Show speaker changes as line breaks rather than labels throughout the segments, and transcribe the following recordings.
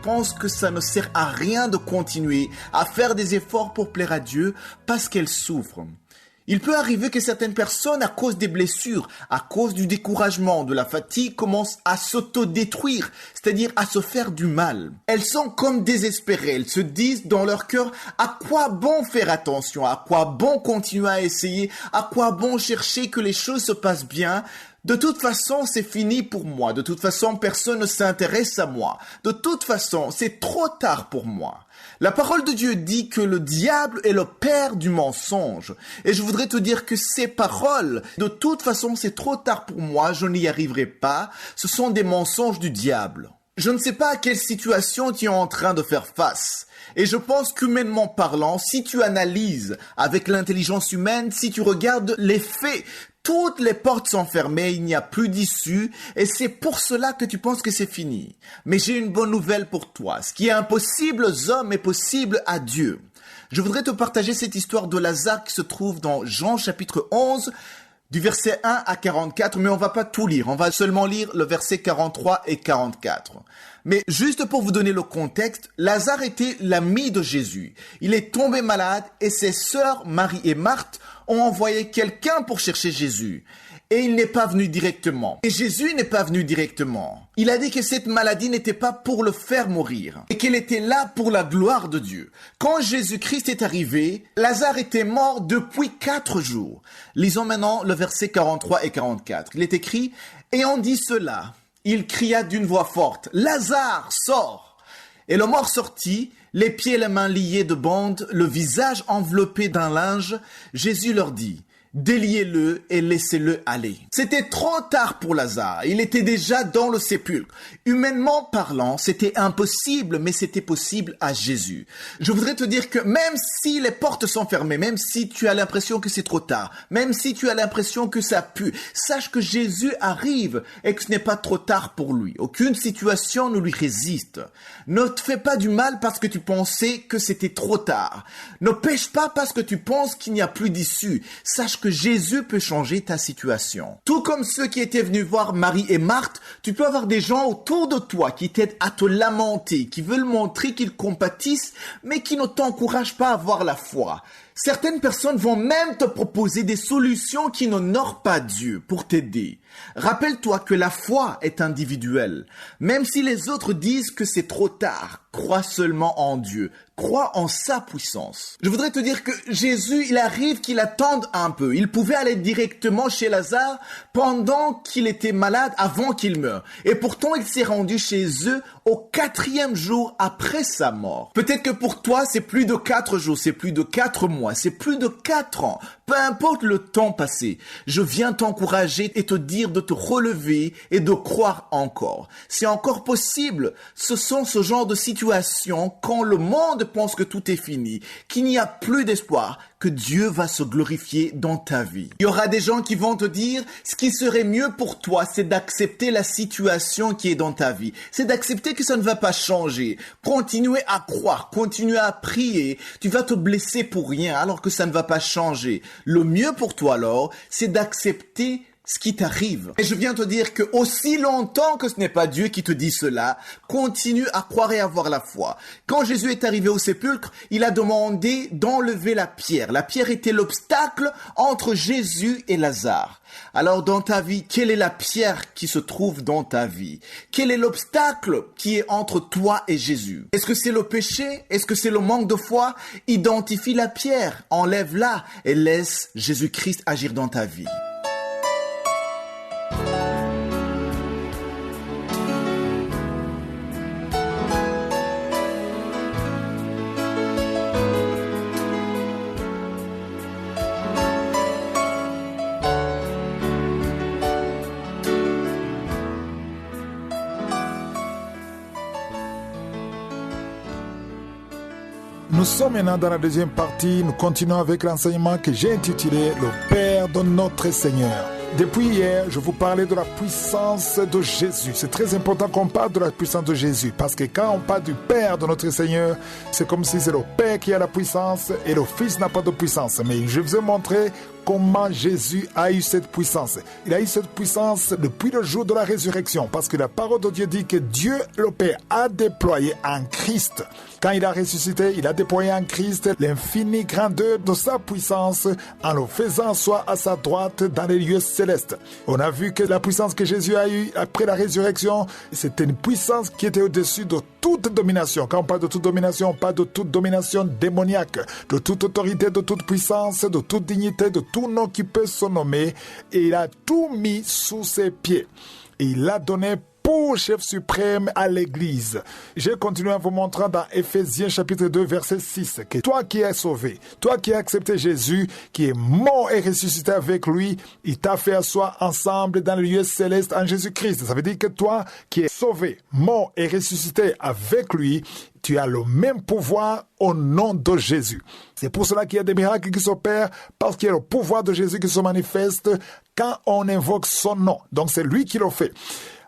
pense que ça ne sert à rien de continuer à faire des efforts pour plaire à Dieu parce qu'elles souffrent. Il peut arriver que certaines personnes, à cause des blessures, à cause du découragement, de la fatigue, commencent à s'autodétruire, c'est-à-dire à se faire du mal. Elles sont comme désespérées, elles se disent dans leur cœur à quoi bon faire attention, à quoi bon continuer à essayer, à quoi bon chercher que les choses se passent bien. De toute façon, c'est fini pour moi. De toute façon, personne ne s'intéresse à moi. De toute façon, c'est trop tard pour moi. La parole de Dieu dit que le diable est le père du mensonge. Et je voudrais te dire que ces paroles, de toute façon, c'est trop tard pour moi, je n'y arriverai pas, ce sont des mensonges du diable. Je ne sais pas à quelle situation tu es en train de faire face. Et je pense qu'humainement parlant, si tu analyses avec l'intelligence humaine, si tu regardes les faits, toutes les portes sont fermées, il n'y a plus d'issue, et c'est pour cela que tu penses que c'est fini. Mais j'ai une bonne nouvelle pour toi. Ce qui est impossible aux hommes est possible à Dieu. Je voudrais te partager cette histoire de Lazare qui se trouve dans Jean chapitre 11, du verset 1 à 44, mais on va pas tout lire, on va seulement lire le verset 43 et 44. Mais juste pour vous donner le contexte, Lazare était l'ami de Jésus. Il est tombé malade et ses sœurs Marie et Marthe ont envoyé quelqu'un pour chercher Jésus. Et il n'est pas venu directement. Et Jésus n'est pas venu directement. Il a dit que cette maladie n'était pas pour le faire mourir, et qu'elle était là pour la gloire de Dieu. Quand Jésus-Christ est arrivé, Lazare était mort depuis 4 jours. Lisons maintenant le verset 43 et 44. Il est écrit, « Ayant dit cela, il cria d'une voix forte, « Lazare, sors !» Et le mort sortit, les pieds et les mains liés de bandes, le visage enveloppé d'un linge. Jésus leur dit, déliez-le et laissez-le aller. C'était trop tard pour Lazare. Il était déjà dans le sépulcre. Humainement parlant, c'était impossible, mais c'était possible à Jésus. Je voudrais te dire que même si les portes sont fermées, même si tu as l'impression que c'est trop tard, même si tu as l'impression que ça pue, sache que Jésus arrive et que ce n'est pas trop tard pour lui. Aucune situation ne lui résiste. Ne te fais pas du mal parce que tu pensais que c'était trop tard. Ne pêche pas parce que tu penses qu'il n'y a plus d'issue. Sache que Jésus peut changer ta situation. Tout comme ceux qui étaient venus voir Marie et Marthe, tu peux avoir des gens autour de toi qui t'aident à te lamenter, qui veulent montrer qu'ils compatissent, mais qui ne t'encouragent pas à avoir la foi. Certaines personnes vont même te proposer des solutions qui n'honorent pas Dieu pour t'aider. Rappelle-toi que la foi est individuelle. Même si les autres disent que c'est trop tard, crois seulement en Dieu. Crois en sa puissance. Je voudrais te dire que Jésus, il arrive qu'il attende un peu. Il pouvait aller directement chez Lazare pendant qu'il était malade, avant qu'il meure. Et pourtant, il s'est rendu chez eux au 4e jour après sa mort. Peut-être que pour toi, c'est plus de 4 jours, c'est plus de 4 mois, c'est plus de 4 ans. Peu importe le temps passé, je viens t'encourager et te dire de te relever et de croire encore. C'est encore possible. Ce sont ce genre de situations quand le monde pense que tout est fini, qu'il n'y a plus d'espoir, que Dieu va se glorifier dans ta vie. Il y aura des gens qui vont te dire, ce qui serait mieux pour toi, c'est d'accepter la situation qui est dans ta vie. C'est d'accepter que ça ne va pas changer. Continuez à croire, continuez à prier. Tu vas te blesser pour rien alors que ça ne va pas changer. Le mieux pour toi alors, c'est d'accepter ce qui t'arrive. Et je viens te dire que aussi longtemps que ce n'est pas Dieu qui te dit cela, continue à croire et à avoir la foi. Quand Jésus est arrivé au sépulcre, il a demandé d'enlever la pierre. La pierre était l'obstacle entre Jésus et Lazare. Alors dans ta vie, quelle est la pierre qui se trouve dans ta vie? Quel est l'obstacle qui est entre toi et Jésus? Est-ce que c'est le péché? Est-ce que c'est le manque de foi? Identifie la pierre, enlève-la et laisse Jésus-Christ agir dans ta vie.
Nous sommes maintenant dans la deuxième partie. Nous continuons avec l'enseignement que j'ai intitulé « Le Père de notre Seigneur ». Depuis hier, je vous parlais de la puissance de Jésus. C'est très important qu'on parle de la puissance de Jésus parce que quand on parle du Père de notre Seigneur, c'est comme si c'est le Père qui a la puissance et le Fils n'a pas de puissance. Mais je vous ai montré comment Jésus a eu cette puissance. Il a eu cette puissance depuis le jour de la résurrection, parce que la parole de Dieu dit que Dieu le Père a déployé en Christ. Quand il a ressuscité, il a déployé en Christ l'infinie grandeur de sa puissance en le faisant asseoir à sa droite dans les lieux célestes. On a vu que la puissance que Jésus a eue après la résurrection, c'était une puissance qui était au-dessus de toute domination. Quand on parle de toute domination, on parle de toute domination démoniaque, de toute autorité, de toute puissance, de toute dignité, de tout nom qui peut se nommer. Et il a tout mis sous ses pieds. Et il l'a donné pour chef suprême à l'Église. Je continue en vous montrant dans Éphésiens chapitre 2 verset 6 que toi qui es sauvé, toi qui as accepté Jésus, qui est mort et ressuscité avec lui, il t'a fait asseoir ensemble dans le lieu céleste en Jésus-Christ. Ça veut dire que toi qui es sauvé, mort et ressuscité avec lui, tu as le même pouvoir au nom de Jésus. C'est pour cela qu'il y a des miracles qui s'opèrent, parce qu'il y a le pouvoir de Jésus qui se manifeste quand on invoque son nom. Donc c'est lui qui le fait.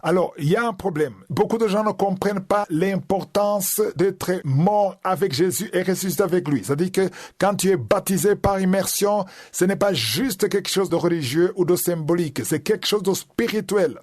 Alors, il y a un problème. Beaucoup de gens ne comprennent pas l'importance d'être mort avec Jésus et ressuscité avec lui. C'est-à-dire que quand tu es baptisé par immersion, ce n'est pas juste quelque chose de religieux ou de symbolique, c'est quelque chose de spirituel.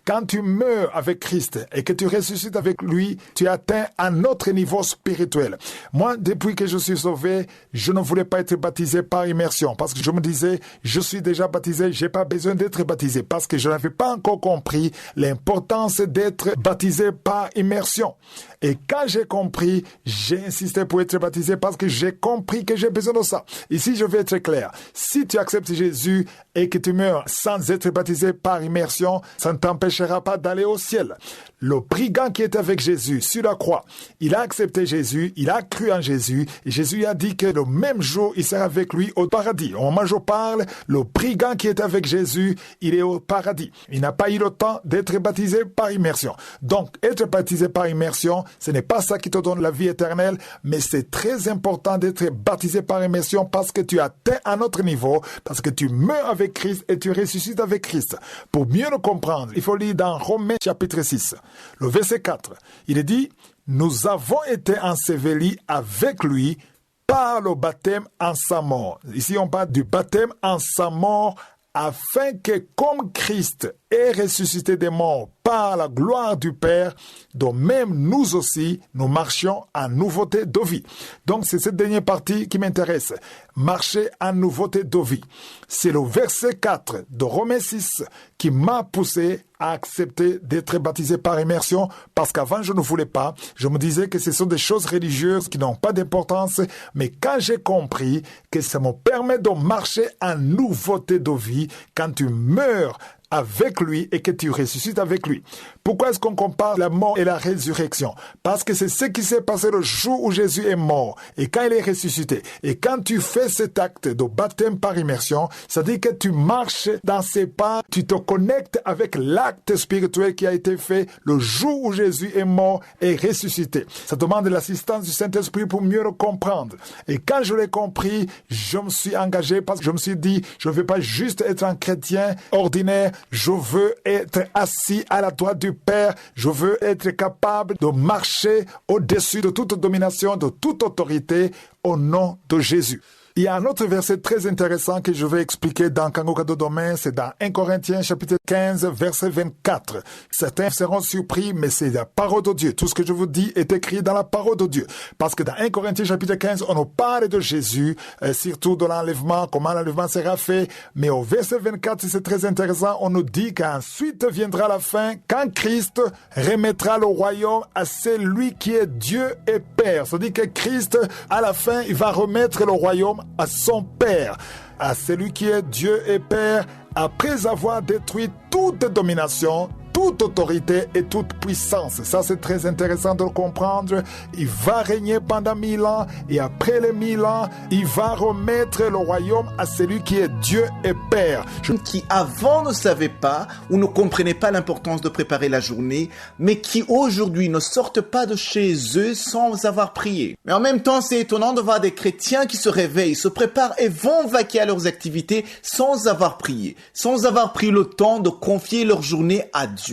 Quand tu meurs avec Christ et que tu ressuscites avec lui, tu atteins un autre niveau spirituel. Moi, depuis que je suis sauvé, je ne voulais pas être baptisé par immersion parce que je me disais, je suis déjà baptisé, j'ai pas besoin d'être baptisé parce que je n'avais pas encore compris l'importance d'être baptisé par immersion. Et quand j'ai compris, j'ai insisté pour être baptisé parce que j'ai compris que j'ai besoin de ça. Ici, je vais être clair. Si tu acceptes Jésus et que tu meurs sans être baptisé par immersion, ça ne t'empêchera pas d'aller au ciel. Le brigand qui était avec Jésus sur la croix, il a accepté Jésus, il a cru en Jésus, et Jésus a dit que le même jour, il sera avec lui au paradis. Au moment où je parle, le brigand qui était avec Jésus, il est au paradis. Il n'a pas eu le temps d'être baptisé par immersion. Donc, être baptisé par immersion, ce n'est pas ça qui te donne la vie éternelle, mais c'est très important d'être baptisé par immersion parce que tu atteins un autre niveau, parce que tu meurs avec Christ et tu ressuscites avec Christ. Pour mieux le comprendre, il faut lire dans Romains chapitre 6, le verset 4. Il est dit, « Nous avons été ensevelis avec lui par le baptême en sa mort. » Ici, on parle du baptême en sa mort afin que, comme Christ est ressuscité des morts par la gloire du Père, de même nous aussi, nous marchions en nouveauté de vie. Donc c'est cette dernière partie qui m'intéresse. Marcher en nouveauté de vie. C'est le verset 4 de Romains 6 qui m'a poussé à accepter d'être baptisé par immersion parce qu'avant je ne voulais pas. Je me disais que ce sont des choses religieuses qui n'ont pas d'importance, mais quand j'ai compris que ça me permet de marcher en nouveauté de vie, quand tu meurs avec lui et que tu ressuscites avec lui. Pourquoi est-ce qu'on compare la mort et la résurrection? Parce que c'est ce qui s'est passé le jour où Jésus est mort et quand il est ressuscité. Et quand tu fais cet acte de baptême par immersion, ça dit que tu marches dans ses pas, tu te connectes avec l'acte spirituel qui a été fait le jour où Jésus est mort et ressuscité. Ça demande l'assistance du Saint-Esprit pour mieux le comprendre. Et quand je l'ai compris, je me suis engagé parce que je me suis dit, je ne veux pas juste être un chrétien ordinaire, je veux être assis à la droite du Père. Je veux être capable de marcher au-dessus de toute domination, de toute autorité au nom de Jésus. Il y a un autre verset très intéressant que je vais expliquer dans Kangoka de Domaine, c'est dans 1 Corinthiens chapitre 15 verset 24. Certains seront surpris, mais c'est la parole de Dieu. Tout ce que je vous dis est écrit dans la parole de Dieu. Parce que dans 1 Corinthiens chapitre 15, on nous parle de Jésus, surtout de l'enlèvement, comment l'enlèvement sera fait. Mais au verset 24, c'est très intéressant, on nous dit qu'ensuite viendra la fin, quand Christ remettra le royaume à celui qui est Dieu et Père. C'est-à-dire que Christ, à la fin, il va remettre le royaume à son Père, à celui qui est Dieu et Père, après avoir détruit toute domination, toute autorité et toute puissance. Ça, c'est très intéressant de le comprendre. Il va régner pendant 1000 ans et après les 1000 ans, il va remettre le royaume à celui qui est Dieu et Père.
Qui avant ne savait pas ou ne comprenait pas l'importance de préparer la journée, mais qui aujourd'hui ne sortent pas de chez eux sans avoir prié. Mais en même temps, c'est étonnant de voir des chrétiens qui se réveillent, se préparent et vont vaquer à leurs activités sans avoir prié, sans avoir pris le temps de confier leur journée à Dieu.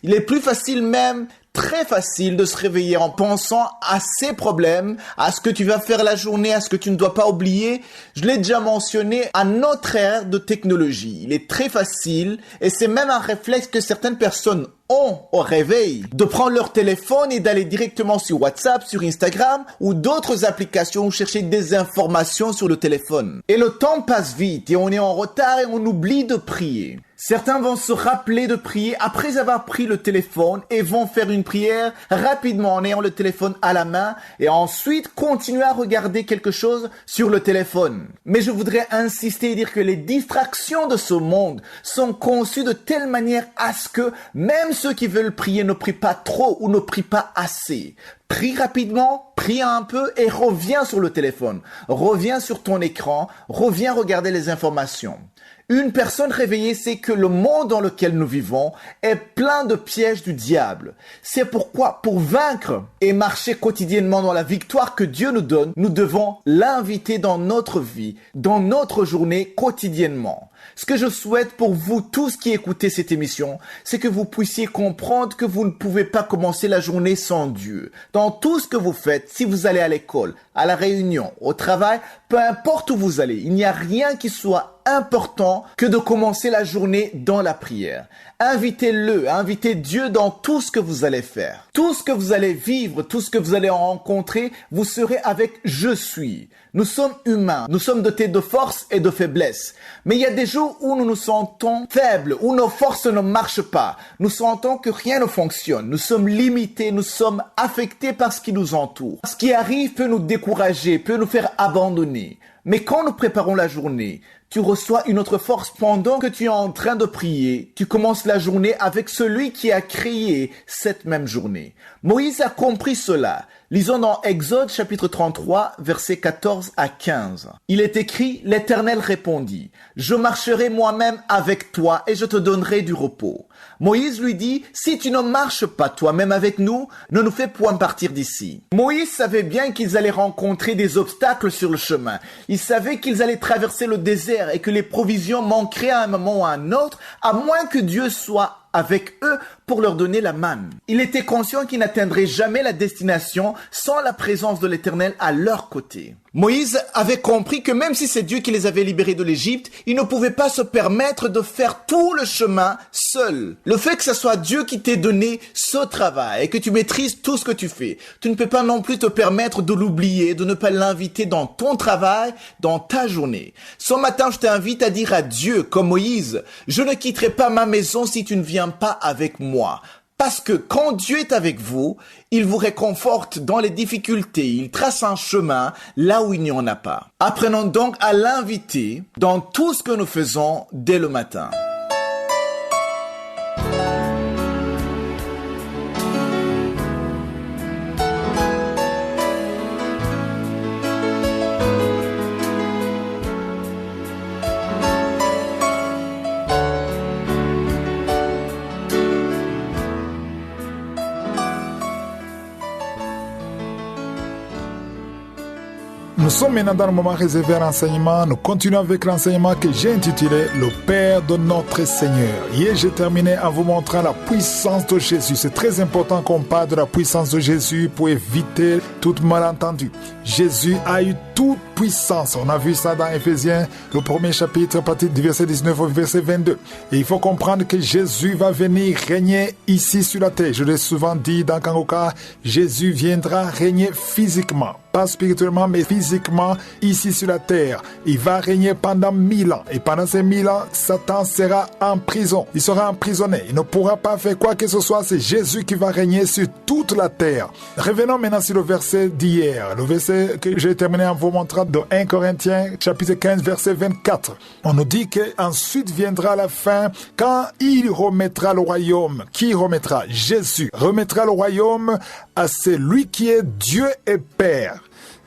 Il est plus facile même très facile de se réveiller en pensant à ses problèmes, à ce que tu vas faire la journée, à ce que tu ne dois pas oublier. Je l'ai déjà mentionné, à notre ère de technologie. Il est très facile et c'est même un réflexe que certaines personnes ont au réveil de prendre leur téléphone et d'aller directement sur WhatsApp, sur Instagram ou d'autres applications ou chercher des informations sur le téléphone. Et le temps passe vite et on est en retard et on oublie de prier. Certains vont se rappeler de prier après avoir pris le téléphone et vont faire une prière rapidement en ayant le téléphone à la main et ensuite continuer à regarder quelque chose sur le téléphone. Mais je voudrais insister et dire que les distractions de ce monde sont conçues de telle manière à ce que même ceux qui veulent prier ne prient pas trop ou ne prient pas assez. Prie rapidement, prie un peu et reviens sur le téléphone. Reviens sur ton écran, reviens regarder les informations. Une personne réveillée sait que le monde dans lequel nous vivons est plein de pièges du diable. C'est pourquoi, pour vaincre et marcher quotidiennement dans la victoire que Dieu nous donne, nous devons l'inviter dans notre vie, dans notre journée quotidiennement. Ce que je souhaite pour vous tous qui écoutez cette émission, c'est que vous puissiez comprendre que vous ne pouvez pas commencer la journée sans Dieu. Dans tout ce que vous faites, si vous allez à l'école, à la réunion, au travail, peu importe où vous allez, il n'y a rien qui soit important que de commencer la journée dans la prière. Invitez-le, invitez Dieu dans tout ce que vous allez faire. Tout ce que vous allez vivre, tout ce que vous allez rencontrer, vous serez avec « Je suis ». Nous sommes humains, nous sommes dotés de force et de faiblesse. Mais il y a des jours où nous nous sentons faibles, où nos forces ne marchent pas. Nous sentons que rien ne fonctionne. Nous sommes limités, nous sommes affectés par ce qui nous entoure. Ce qui arrive peut nous décourager, peut nous faire abandonner. Mais quand nous préparons la journée, tu reçois une autre force pendant que tu es en train de prier. Tu commences la journée avec celui qui a créé cette même journée. Moïse a compris cela. Lisons dans Exode chapitre 33, versets 14 à 15. Il est écrit, l'Éternel répondit, « Je marcherai moi-même avec toi et je te donnerai du repos. » Moïse lui dit, « Si tu ne marches pas toi-même avec nous, ne nous fais point partir d'ici. » Moïse savait bien qu'ils allaient rencontrer des obstacles sur le chemin. Il savait qu'ils allaient traverser le désert et que les provisions manqueraient à un moment ou à un autre, à moins que Dieu soit avec eux pour leur donner la manne. Il était conscient qu'ils n'atteindraient jamais la destination sans la présence de l'Éternel à leur côté. Moïse avait compris que même si c'est Dieu qui les avait libérés de l'Égypte, il ne pouvait pas se permettre de faire tout le chemin seul. Le fait que ce soit Dieu qui t'ait donné ce travail et que tu maîtrises tout ce que tu fais, tu ne peux pas non plus te permettre de l'oublier, de ne pas l'inviter dans ton travail, dans ta journée. Ce matin, je t'invite à dire à Dieu, comme Moïse, « Je ne quitterai pas ma maison si tu ne viens pas avec moi. » Parce que quand Dieu est avec vous, il vous réconforte dans les difficultés, il trace un chemin là où il n'y en a pas. Apprenons donc à l'inviter dans tout ce que nous faisons dès le matin.
Nous sommes maintenant dans le moment réservé à l'enseignement. Nous continuons avec l'enseignement que j'ai intitulé « Le Père de notre Seigneur ». Hier, j'ai terminé en vous montrant la puissance de Jésus. C'est très important qu'on parle de la puissance de Jésus pour éviter tout malentendu. Jésus a eu toute puissance. On a vu ça dans Éphésiens, le premier chapitre, à partir du verset 19 au verset 22. Et il faut comprendre que Jésus va venir régner ici sur la terre. Je l'ai souvent dit dans Kangoka, Jésus viendra régner physiquement. Pas spirituellement, mais physiquement, ici sur la terre. Il va régner pendant 1000 ans. Et pendant ces 1000 ans, Satan sera en prison. Il sera emprisonné. Il ne pourra pas faire quoi que ce soit. C'est Jésus qui va régner sur toute la terre. Revenons maintenant sur le verset d'hier. Le verset que j'ai terminé en vous montrant de 1 Corinthiens, chapitre 15, verset 24. On nous dit qu'ensuite viendra la fin quand il remettra le royaume. Qui remettra? Jésus remettra le royaume à celui qui est Dieu et Père.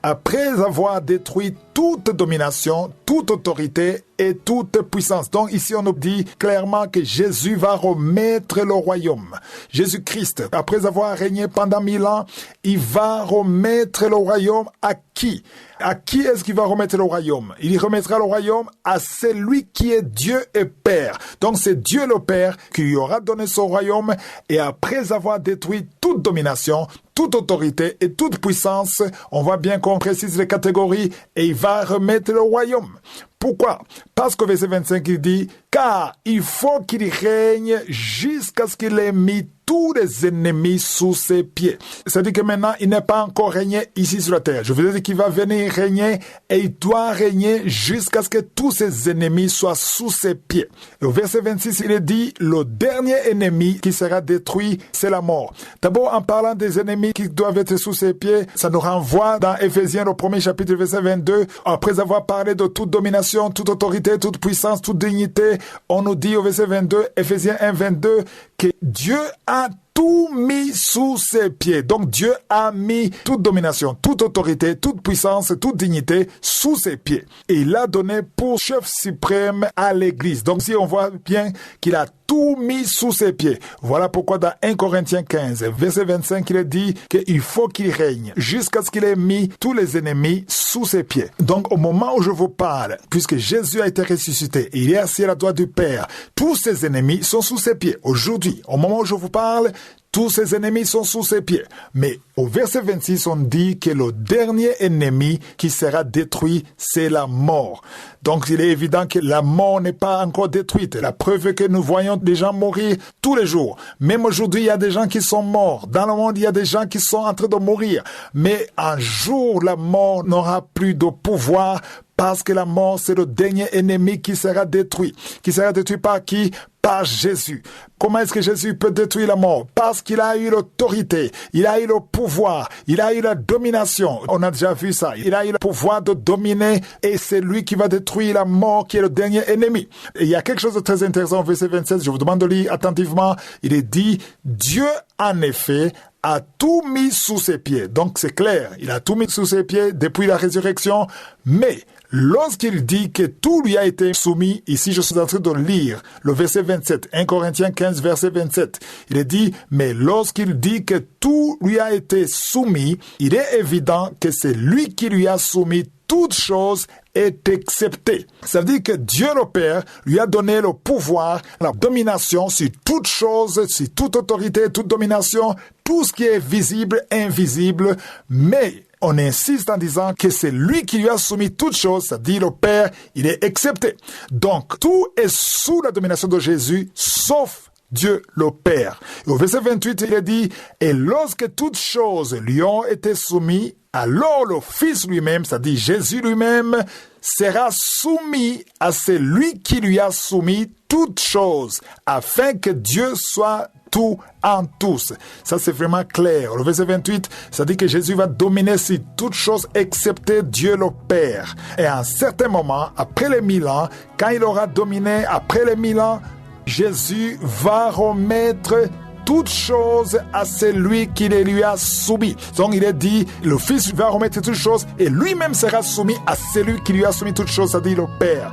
Après avoir détruit toute domination, toute autorité et toute puissance. Donc ici on nous dit clairement que Jésus va remettre le royaume. Jésus-Christ, après avoir régné pendant 1000 ans, il va remettre le royaume à qui? À qui est-ce qu'il va remettre le royaume? Il remettra le royaume à celui qui est Dieu et Père. Donc c'est Dieu le Père qui lui aura donné son royaume, et après avoir détruit toute domination, toute autorité et toute puissance, on voit bien qu'on précise les catégories, et il va remettre le royaume. Pourquoi? Parce qu'au verset 25, il dit « Car il faut qu'il règne jusqu'à ce qu'il ait mis tous les ennemis sous ses pieds. » C'est-à-dire que maintenant, il n'est pas encore régné ici sur la terre. Je vous ai dit qu'il va venir régner, et il doit régner jusqu'à ce que tous ses ennemis soient sous ses pieds. Et au verset 26, il est dit « Le dernier ennemi qui sera détruit, c'est la mort. » D'abord, en parlant des ennemis qui doivent être sous ses pieds, ça nous renvoie dans Éphésiens, le 1er chapitre, verset 22, après avoir parlé de toute domination, toute autorité, toute puissance, toute dignité, on nous dit au verset 22, Éphésiens 1, 22, que Dieu a tout mis sous ses pieds. Donc Dieu a mis toute domination, toute autorité, toute puissance, toute dignité sous ses pieds. Et il l'a donné pour chef suprême à l'Église. Donc si on voit bien qu'il a tout mis sous ses pieds. Voilà pourquoi dans 1 Corinthiens 15, verset 25, il est dit qu'il faut qu'il règne jusqu'à ce qu'il ait mis tous les ennemis sous ses pieds. Donc au moment où je vous parle, puisque Jésus a été ressuscité, il est assis à la droite du Père, tous ses ennemis sont sous ses pieds. Aujourd'hui, au moment où je vous parle, tous ses ennemis sont sous ses pieds. Mais au verset 26, on dit que le dernier ennemi qui sera détruit, c'est la mort. Donc il est évident que la mort n'est pas encore détruite. La preuve est que nous voyons des gens mourir tous les jours. Même aujourd'hui, il y a des gens qui sont morts. Dans le monde, il y a des gens qui sont en train de mourir. Mais un jour, la mort n'aura plus de pouvoir, parce que la mort, c'est le dernier ennemi qui sera détruit. Qui sera détruit par qui? Par Jésus. Comment est-ce que Jésus peut détruire la mort? Parce qu'il a eu l'autorité, il a eu le pouvoir, il a eu la domination. On a déjà vu ça. Il a eu le pouvoir de dominer, et c'est lui qui va détruire la mort, qui est le dernier ennemi. Et il y a quelque chose de très intéressant au verset 27, je vous demande de lire attentivement. Il est dit, Dieu en effet a tout mis sous ses pieds. Donc c'est clair, il a tout mis sous ses pieds depuis la résurrection, mais lorsqu'il dit que tout lui a été soumis, ici je suis en train de lire le verset 27, 1 Corinthiens 15, verset 27, il est dit, mais lorsqu'il dit que tout lui a été soumis, il est évident que c'est lui qui lui a soumis toute chose est acceptée. Ça veut dire que Dieu le Père lui a donné le pouvoir, la domination sur toute chose, sur toute autorité, toute domination, tout ce qui est visible, invisible, mais on insiste en disant que c'est lui qui lui a soumis toute chose, c'est-à-dire le Père, il est accepté. Donc, tout est sous la domination de Jésus, sauf Dieu le Père. Et au verset 28, il est dit, « Et lorsque toutes choses lui ont été soumises, alors le Fils lui-même, c'est-à-dire Jésus lui-même, sera soumis à celui qui lui a soumis toutes choses, afin que Dieu soit tout en tous. » Ça, c'est vraiment clair. Le verset 28, ça dit que Jésus va dominer sur toutes choses excepté Dieu le Père. Et à un certain moment, après les 1000 ans, quand il aura dominé, après les 1000 ans, Jésus va remettre toutes choses à celui qui les lui a soumis. Donc il est dit, le Fils va remettre toutes choses et lui-même sera soumis à celui qui lui a soumis toutes choses, c'est-à-dire le Père.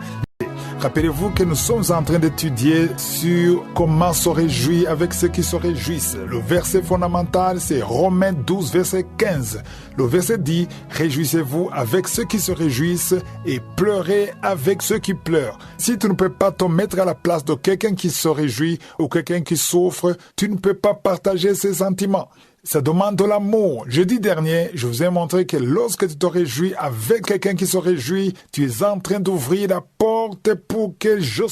Rappelez-vous que nous sommes en train d'étudier sur comment se réjouir avec ceux qui se réjouissent. Le verset fondamental, c'est Romains 12, verset 15. Le verset dit, « Réjouissez-vous avec ceux qui se réjouissent et pleurez avec ceux qui pleurent. » Si tu ne peux pas te mettre à la place de quelqu'un qui se réjouit ou quelqu'un qui souffre, tu ne peux pas partager ses sentiments. Ça demande de l'amour. Jeudi dernier, je vous ai montré que lorsque tu te réjouis avec quelqu'un qui se réjouit, tu es en train d'ouvrir la porte pour que je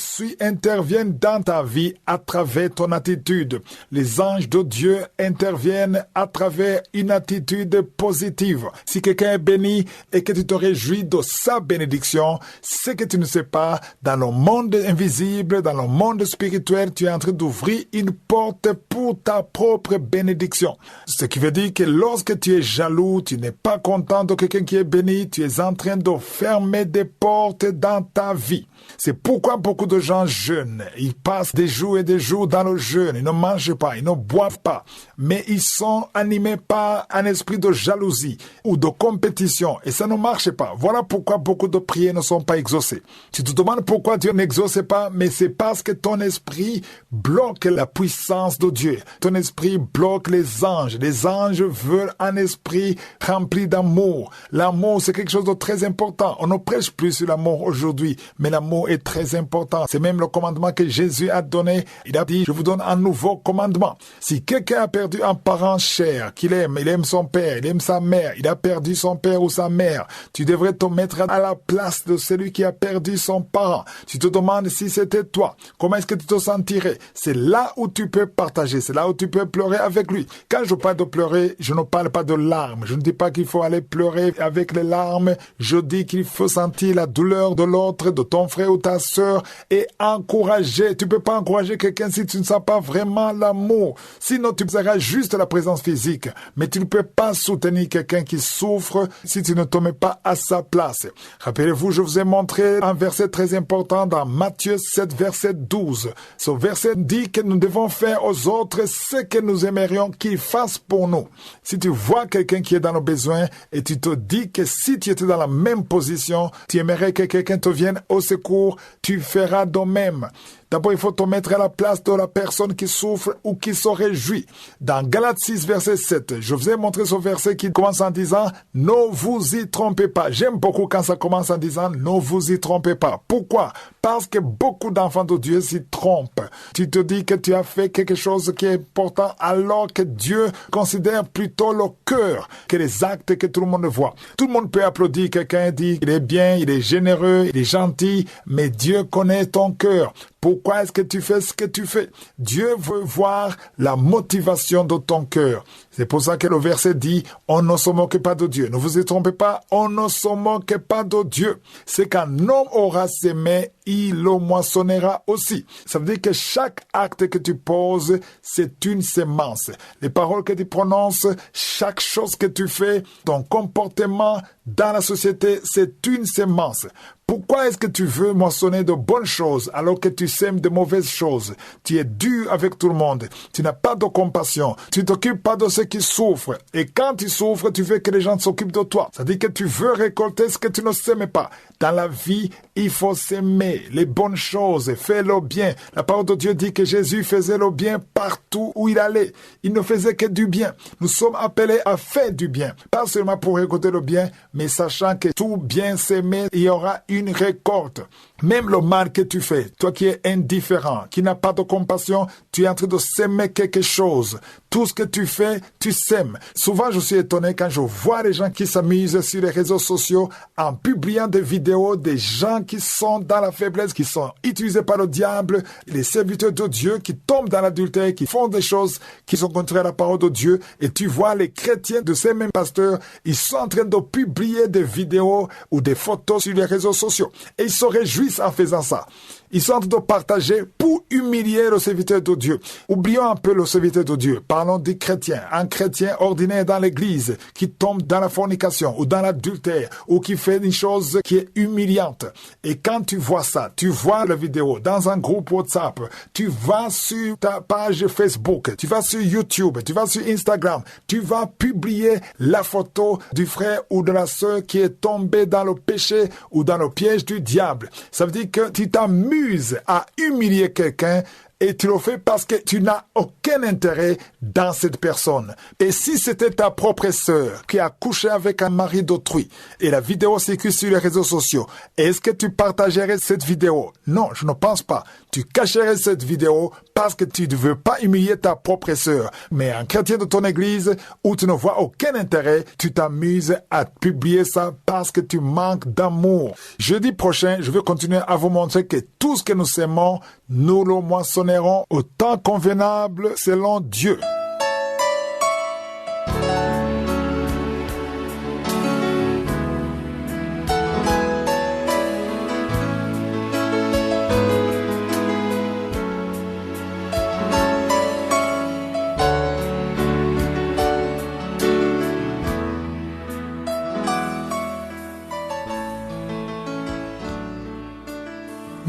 intervienne dans ta vie à travers ton attitude. Les anges de Dieu interviennent à travers une attitude positive. Si quelqu'un est béni et que tu te réjouis de sa bénédiction, c'est que tu ne sais pas, dans le monde invisible, dans le monde spirituel, tu es en train d'ouvrir une porte pour ta propre bénédiction. Ce qui veut dire que lorsque tu es jaloux, tu n'es pas content de quelqu'un qui est béni, tu es en train de fermer des portes dans ta vie. C'est pourquoi beaucoup de gens jeûnent. Ils passent des jours et des jours dans le jeûne. Ils ne mangent pas, ils ne boivent pas. Mais ils sont animés par un esprit de jalousie ou de compétition. Et ça ne marche pas. Voilà pourquoi beaucoup de prières ne sont pas exaucées. Tu te demandes pourquoi Dieu n'exauce pas, mais c'est parce que ton esprit bloque la puissance de Dieu. Ton esprit bloque les anges. Les anges veulent un esprit rempli d'amour. L'amour, c'est quelque chose de très important. On ne prêche plus sur l'amour aujourd'hui, mais l'amour est très important. C'est même le commandement que Jésus a donné. Il a dit, je vous donne un nouveau commandement. Si quelqu'un a perdu un parent cher qu'il aime, il aime son père, il aime sa mère, il a perdu son père ou sa mère, tu devrais te mettre à la place de celui qui a perdu son parent. Tu te demandes si c'était toi, comment est-ce que tu te sentirais? C'est là où tu peux partager, c'est là où tu peux pleurer avec lui. Quand je parle de pleurer, je ne parle pas de larmes. Je ne dis pas qu'il faut aller pleurer avec les larmes. Je dis qu'il faut sentir la douleur de l'autre, de ton frère ou ta sœur et encourager. Tu peux pas encourager quelqu'un si tu ne sens pas vraiment l'amour. Sinon, tu seras juste la présence physique. Mais tu ne peux pas soutenir quelqu'un qui souffre si tu ne te mets pas à sa place. Rappelez-vous, je vous ai montré un verset très important dans Matthieu 7, verset 12. Ce verset dit que nous devons faire aux autres ce que nous aimerions qu'ils fassent pour nous. Si tu vois quelqu'un qui est dans le besoin et tu te dis que si tu étais dans la même position, tu aimerais que quelqu'un te vienne au secours, tu feras de même. D'abord, il faut te mettre à la place de la personne qui souffre ou qui se réjouit. Dans Galates 6, verset 7, je vous ai montré ce verset qui commence en disant « Ne vous y trompez pas ». J'aime beaucoup quand ça commence en disant « Ne vous y trompez pas ». Pourquoi? Parce que beaucoup d'enfants de Dieu s'y trompent. Tu te dis que tu as fait quelque chose qui est important alors que Dieu considère plutôt le cœur que les actes que tout le monde voit. Tout le monde peut applaudir quelqu'un et dire « Il est bien, il est généreux, il est gentil », mais Dieu connaît ton cœur. Pourquoi est-ce que tu fais ce que tu fais? Dieu veut voir la motivation de ton cœur. C'est pour ça que le verset dit, on ne se moque pas de Dieu. Ne vous y trompez pas, on ne se moque pas de Dieu. C'est qu'un homme aura semé, il le moissonnera aussi. Ça veut dire que chaque acte que tu poses, c'est une semence. Les paroles que tu prononces, chaque chose que tu fais, ton comportement dans la société, c'est une semence. Pourquoi est-ce que tu veux moissonner de bonnes choses alors que tu sèmes de mauvaises choses? Tu es dur avec tout le monde. Tu n'as pas de compassion. Tu ne t'occupes pas de ceux qui souffrent. Et quand tu souffres, tu veux que les gens s'occupent de toi. Ça veut dire que tu veux récolter ce que tu ne sèmes pas. Dans la vie, il faut s'aimer les bonnes choses, faire le bien. La parole de Dieu dit que Jésus faisait le bien partout où il allait. Il ne faisait que du bien. Nous sommes appelés à faire du bien. Pas seulement pour récolter le bien, mais sachant que tout bien s'aimer, il y aura une récolte. Même le mal que tu fais, toi qui es indifférent, qui n'as pas de compassion, tu es en train de s'aimer quelque chose. Tout ce que tu fais, tu sèmes. Souvent, je suis étonné quand je vois les gens qui s'amusent sur les réseaux sociaux en publiant des vidéos des gens qui sont dans la faiblesse, qui sont utilisés par le diable, les serviteurs de Dieu qui tombent dans l'adultère, qui font des choses qui sont contraires à la parole de Dieu. Et tu vois les chrétiens de ces mêmes pasteurs, ils sont en train de publier des vidéos ou des photos sur les réseaux sociaux. Et ils se réjouissent en faisant ça. Ils sont en train de partager pour humilier le serviteur de Dieu. Oublions un peu le serviteur de Dieu. Parlons des chrétiens. Un chrétien ordinaire dans l'église qui tombe dans la fornication ou dans l'adultère ou qui fait une chose qui est humiliante. Et quand tu vois ça, tu vois la vidéo dans un groupe WhatsApp, tu vas sur ta page Facebook, tu vas sur YouTube, tu vas sur Instagram, tu vas publier la photo du frère ou de la sœur qui est tombé dans le péché ou dans le piège du diable. Ça veut dire que tu t'amuses à humilier quelqu'un et tu le fais parce que tu n'as aucun intérêt dans cette personne. Et si c'était ta propre sœur qui a couché avec un mari d'autrui et la vidéo circule sur les réseaux sociaux, est-ce que tu partagerais cette vidéo? Non, je ne pense pas. Tu cacherais cette vidéo parce que tu ne veux pas humilier ta propre sœur. Mais un chrétien de ton église où tu ne vois aucun intérêt, tu t'amuses à publier ça parce que tu manques d'amour. Jeudi prochain, je vais continuer à vous montrer que tout ce que nous sèmons, nous le moissonnerons au temps convenable selon Dieu.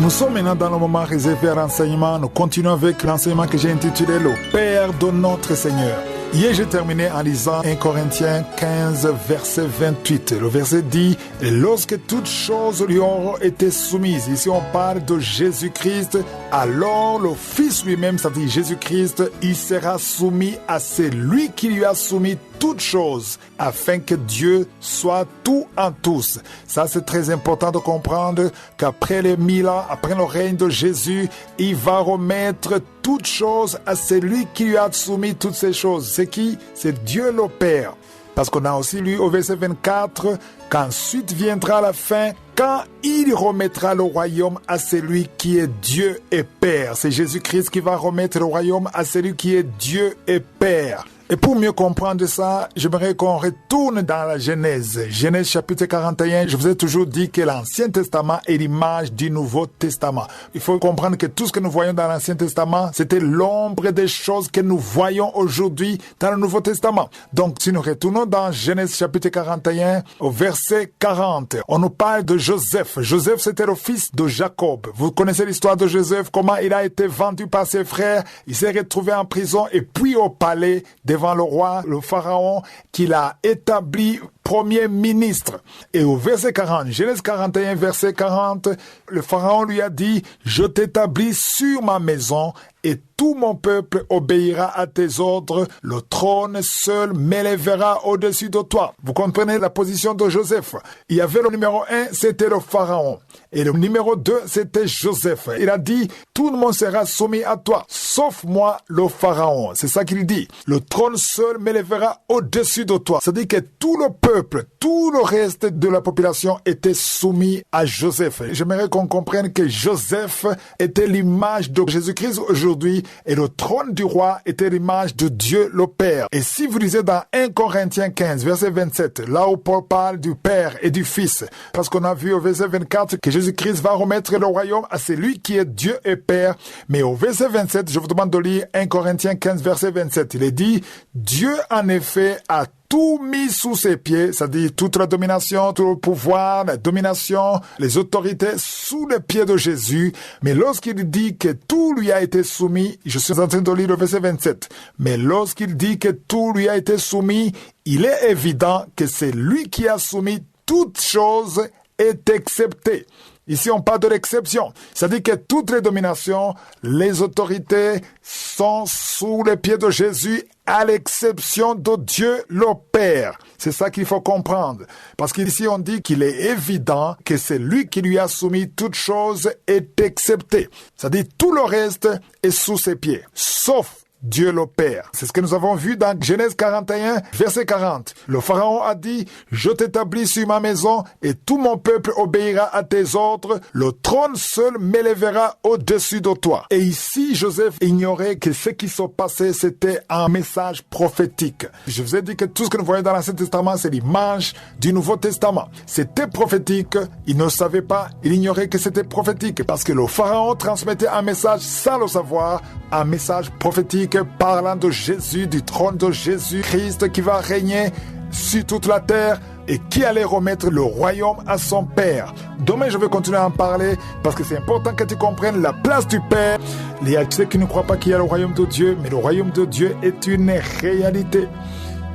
Nous sommes maintenant dans le moment réservé à l'enseignement. Nous continuons avec l'enseignement que j'ai intitulé « Le Père de notre Seigneur ». Hier, j'ai terminé en lisant 1 Corinthiens 15, verset 28. Le verset dit « Lorsque toutes choses lui auront été soumises », ici on parle de Jésus-Christ, alors le Fils lui-même, c'est-à-dire Jésus-Christ, il sera soumis à celui qui lui a soumis toutes choses, afin que Dieu soit tout en tous. Ça, c'est très important de comprendre qu'après les 1000 ans, après le règne de Jésus, il va remettre toutes choses à celui qui lui a soumis toutes ces choses. C'est qui? C'est Dieu le Père. Parce qu'on a aussi lu au verset 24 qu'ensuite viendra la fin quand il remettra le royaume à celui qui est Dieu et Père. C'est Jésus-Christ qui va remettre le royaume à celui qui est Dieu et Père. Et pour mieux comprendre ça, j'aimerais qu'on retourne dans la Genèse. Genèse chapitre 41, je vous ai toujours dit que l'Ancien Testament est l'image du Nouveau Testament. Il faut comprendre que tout ce que nous voyons dans l'Ancien Testament, c'était l'ombre des choses que nous voyons aujourd'hui dans le Nouveau Testament. Donc, si nous retournons dans Genèse chapitre 41, au verset 40, on nous parle de Joseph. Joseph, c'était le fils de Jacob. Vous connaissez l'histoire de Joseph, comment il a été vendu par ses frères, il s'est retrouvé en prison et puis au palais devant le roi, le pharaon, qu'il a établi premier ministre. Et au verset 40, Genèse 41, verset 40, le pharaon lui a dit « Je t'établis sur ma maison et tout mon peuple obéira à tes ordres. Le trône seul m'élèvera au-dessus de toi. » Vous comprenez la position de Joseph. Il y avait le numéro 1, c'était le pharaon. Et le numéro 2, c'était Joseph. Il a dit « Tout le monde sera soumis à toi, sauf moi, le pharaon. » C'est ça qu'il dit. « Le trône seul m'élèvera au-dessus de toi. » C'est-à-dire que tout le peuple, tout le reste de la population était soumis à Joseph. J'aimerais qu'on comprenne que Joseph était l'image de Jésus-Christ aujourd'hui et le trône du roi était l'image de Dieu le Père. Et si vous lisez dans 1 Corinthiens 15, verset 27, là où Paul parle du Père et du Fils, parce qu'on a vu au verset 24 que Jésus-Christ va remettre le royaume à celui qui est Dieu et Père. Mais au verset 27, je vous demande de lire 1 Corinthiens 15, verset 27. Il est dit, Dieu en effet a tout mis sous ses pieds, c'est-à-dire toute la domination, tout le pouvoir, la domination, les autorités sous les pieds de Jésus. Mais lorsqu'il dit que tout lui a été soumis, je suis en train de lire le verset 27, mais lorsqu'il dit que tout lui a été soumis, il est évident que c'est lui qui a soumis toute chose est excepté. Ici, on parle de l'exception. C'est-à-dire que toutes les dominations, les autorités sont sous les pieds de Jésus à l'exception de Dieu le Père. C'est ça qu'il faut comprendre. Parce qu'ici, on dit qu'il est évident que c'est lui qui lui a soumis toute chose est excepté. C'est-à-dire tout le reste est sous ses pieds, sauf Dieu le Père. C'est ce que nous avons vu dans Genèse 41, verset 40. Le pharaon a dit, je t'établis sur ma maison et tout mon peuple obéira à tes ordres. Le trône seul m'élèvera au-dessus de toi. Et ici, Joseph ignorait que ce qui se passait, c'était un message prophétique. Je vous ai dit que tout ce que nous voyons dans l'Ancien Testament, c'est l'image du Nouveau Testament. C'était prophétique. Il ne savait pas, il ignorait que c'était prophétique parce que le pharaon transmettait un message sans le savoir, un message prophétique parlant de Jésus, du trône de Jésus-Christ qui va régner sur toute la terre et qui allait remettre le royaume à son Père. Demain, je vais continuer à en parler parce que c'est important que tu comprennes la place du Père. Il y a ceux qui ne croient pas qu'il y a le royaume de Dieu, mais le royaume de Dieu est une réalité.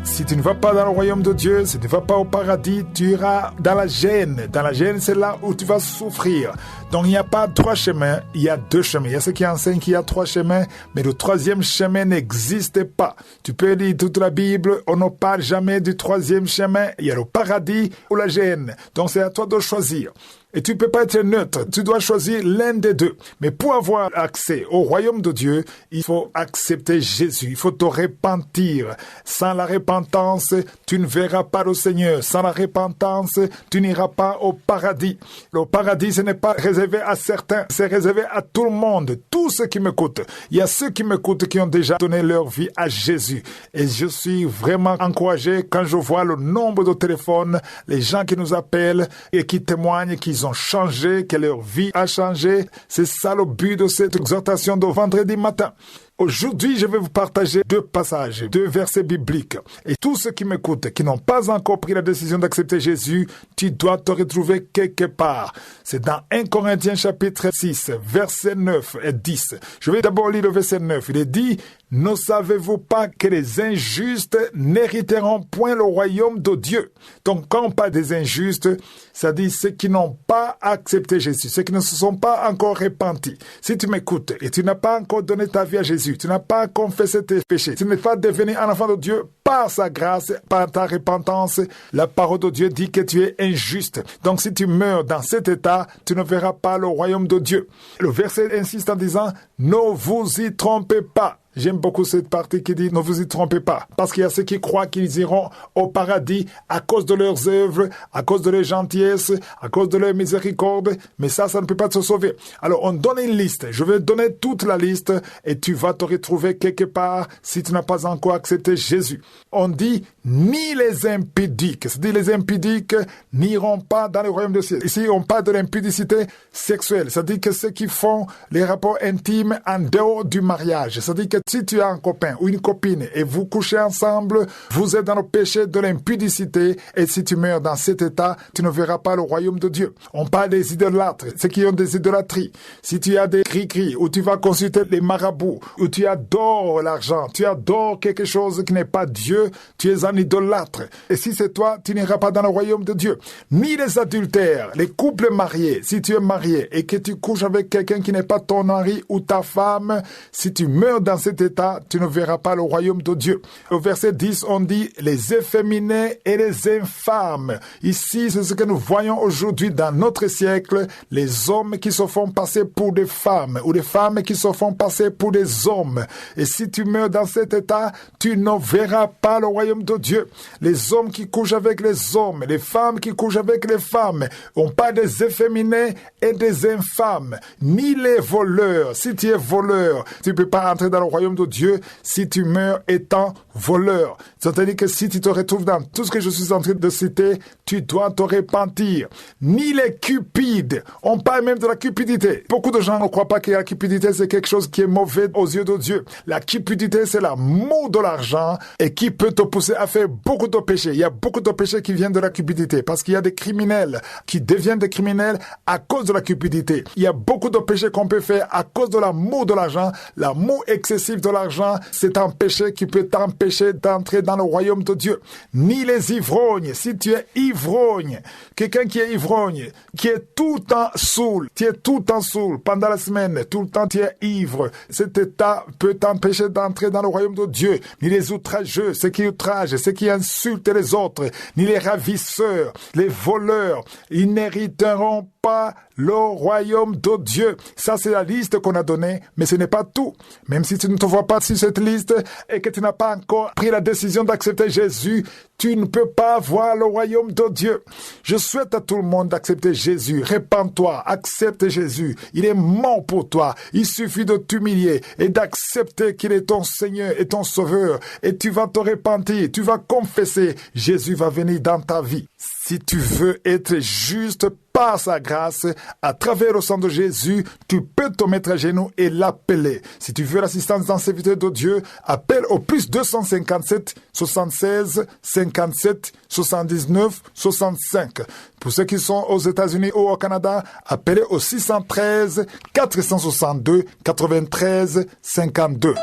Si tu ne vas pas dans le royaume de Dieu, si tu ne vas pas au paradis, tu iras dans la gêne. Dans la gêne, c'est là où tu vas souffrir. Donc, il n'y a pas 3 chemins, il y a 2 chemins. Il y a ceux qui enseignent qu'il y a 3 chemins, mais le 3e chemin n'existe pas. Tu peux lire toute la Bible, on ne parle jamais du 3e chemin. Il y a le paradis ou la gêne. Donc, c'est à toi de choisir. Et tu ne peux pas être neutre, tu dois choisir l'un des deux. Mais pour avoir accès au royaume de Dieu, il faut accepter Jésus, il faut te repentir. Sans la repentance, tu ne verras pas le Seigneur. Sans la repentance, tu n'iras pas au paradis. Le paradis, ce n'est pas réservé à certains, c'est réservé à tout le monde, tous ceux qui m'écoutent. Il y a ceux qui m'écoutent qui ont déjà donné leur vie à Jésus. Et je suis vraiment encouragé quand je vois le nombre de téléphones, les gens qui nous appellent et qui témoignent qu'ils ont changé, que leur vie a changé. C'est ça le but de cette exhortation de vendredi matin. Aujourd'hui, je vais vous partager 2 passages, 2 versets bibliques. Et tous ceux qui m'écoutent, qui n'ont pas encore pris la décision d'accepter Jésus, tu dois te retrouver quelque part. C'est dans 1 Corinthiens chapitre 6, versets 9 et 10. Je vais d'abord lire le verset 9. Il est dit, « Ne savez-vous pas que les injustes n'hériteront point le royaume de Dieu ?» Donc, quand on parle des injustes, ça dit ceux qui n'ont pas accepté Jésus, ceux qui ne se sont pas encore repentis. Si tu m'écoutes et tu n'as pas encore donné ta vie à Jésus, tu n'as pas confessé tes péchés, tu n'es pas devenu un enfant de Dieu par sa grâce, par ta repentance, la parole de Dieu dit que tu es injuste. Donc, si tu meurs dans cet état, tu ne verras pas le royaume de Dieu. Le verset insiste en disant, « Ne vous y trompez pas ». J'aime beaucoup cette partie qui dit « Ne vous y trompez pas ». Parce qu'il y a ceux qui croient qu'ils iront au paradis à cause de leurs œuvres, à cause de leur gentillesse, à cause de leur miséricorde. Mais ça ne peut pas te sauver. Alors, on donne une liste. Je vais donner toute la liste et tu vas te retrouver quelque part si tu n'as pas encore accepté Jésus. On dit « Ni les impudiques ». C'est-à-dire les impudiques n'iront pas dans le royaume de ciel. Ici, on parle de l'impudicité sexuelle. C'est-à-dire que ceux qui font les rapports intimes en dehors du mariage. C'est-à-dire que si tu as un copain ou une copine et vous couchez ensemble, vous êtes dans le péché de l'impudicité et si tu meurs dans cet état, tu ne verras pas le royaume de Dieu. On parle des idolâtres, ceux qui ont des idolâtries. Si tu as des cris-cris où tu vas consulter les marabouts, où tu adores l'argent, tu adores quelque chose qui n'est pas Dieu, tu es un idolâtre. Et si c'est toi, tu n'iras pas dans le royaume de Dieu. Ni les adultères, les couples mariés, si tu es marié et que tu couches avec quelqu'un qui n'est pas ton mari ou ta femme, si tu meurs dans cet état, tu ne verras pas le royaume de Dieu. Au verset 10, on dit les efféminés et les infâmes. Ici, c'est ce que nous voyons aujourd'hui dans notre siècle, les hommes qui se font passer pour des femmes ou des femmes qui se font passer pour des hommes. Et si tu meurs dans cet état, tu ne verras pas le royaume de Dieu. Les hommes qui couchent avec les hommes, les femmes qui couchent avec les femmes, on parle des efféminés et des infâmes, ni les voleurs. Si tu es voleur, tu ne peux pas entrer dans le royaume de Dieu si tu meurs étant voleur. C'est-à-dire que si tu te retrouves dans tout ce que je suis en train de citer, tu dois te repentir. Ni les cupides. On parle même de la cupidité. Beaucoup de gens ne croient pas que la cupidité, c'est quelque chose qui est mauvais aux yeux de Dieu. La cupidité, c'est l'amour de l'argent et qui peut te pousser à faire beaucoup de péchés. Il y a beaucoup de péchés qui viennent de la cupidité parce qu'il y a des criminels qui deviennent des criminels à cause de la cupidité. Il y a beaucoup de péchés qu'on peut faire à cause de l'amour de l'argent. L'amour excessif de l'argent, c'est un péché qui peut t'empêcher d'entrer dans le royaume de Dieu. Ni les ivrognes. Si tu es ivrogne, quelqu'un qui est ivrogne, qui est tout le temps saoul, tu es tout le temps saoul pendant la semaine, tout le temps tu es ivre, cet état peut t'empêcher d'entrer dans le royaume de Dieu. Ni les outrageux, ceux qui outragent, ceux qui insultent les autres, ni les ravisseurs, les voleurs, ils n'hériteront pas le royaume de Dieu. Ça, c'est la liste qu'on a donnée, mais ce n'est pas tout. Même si tu ne te vois pas sur cette liste et que tu n'as pas encore pris la décision d'accepter Jésus, tu ne peux pas voir le royaume de Dieu. Je souhaite à tout le monde d'accepter Jésus. Répands-toi, accepte Jésus. Il est mort pour toi. Il suffit de t'humilier et d'accepter qu'il est ton Seigneur et ton Sauveur. Et tu vas te repentir, tu vas confesser. Jésus va venir dans ta vie. Si tu veux être juste par sa grâce, à travers le sang de Jésus, tu peux te mettre à genoux et l'appeler. Si tu veux l'assistance d'un serviteur de Dieu, appelle au plus 257 76 57 79 65. Pour ceux qui sont aux États-Unis ou au Canada, appelez au 613 462 93 52.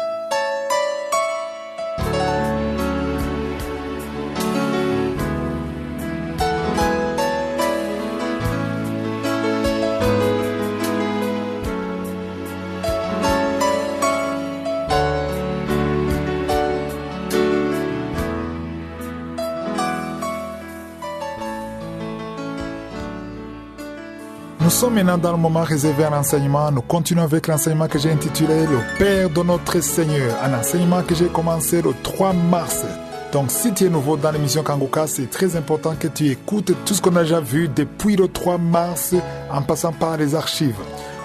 Nous sommes maintenant dans le moment réservé à l'enseignement. Nous continuons avec l'enseignement que j'ai intitulé « Le Père de notre Seigneur », un enseignement que j'ai commencé le 3 mars. Donc si tu es nouveau dans l'émission Kangoka, c'est très important que tu écoutes tout ce qu'on a déjà vu depuis le 3 mars en passant par les archives.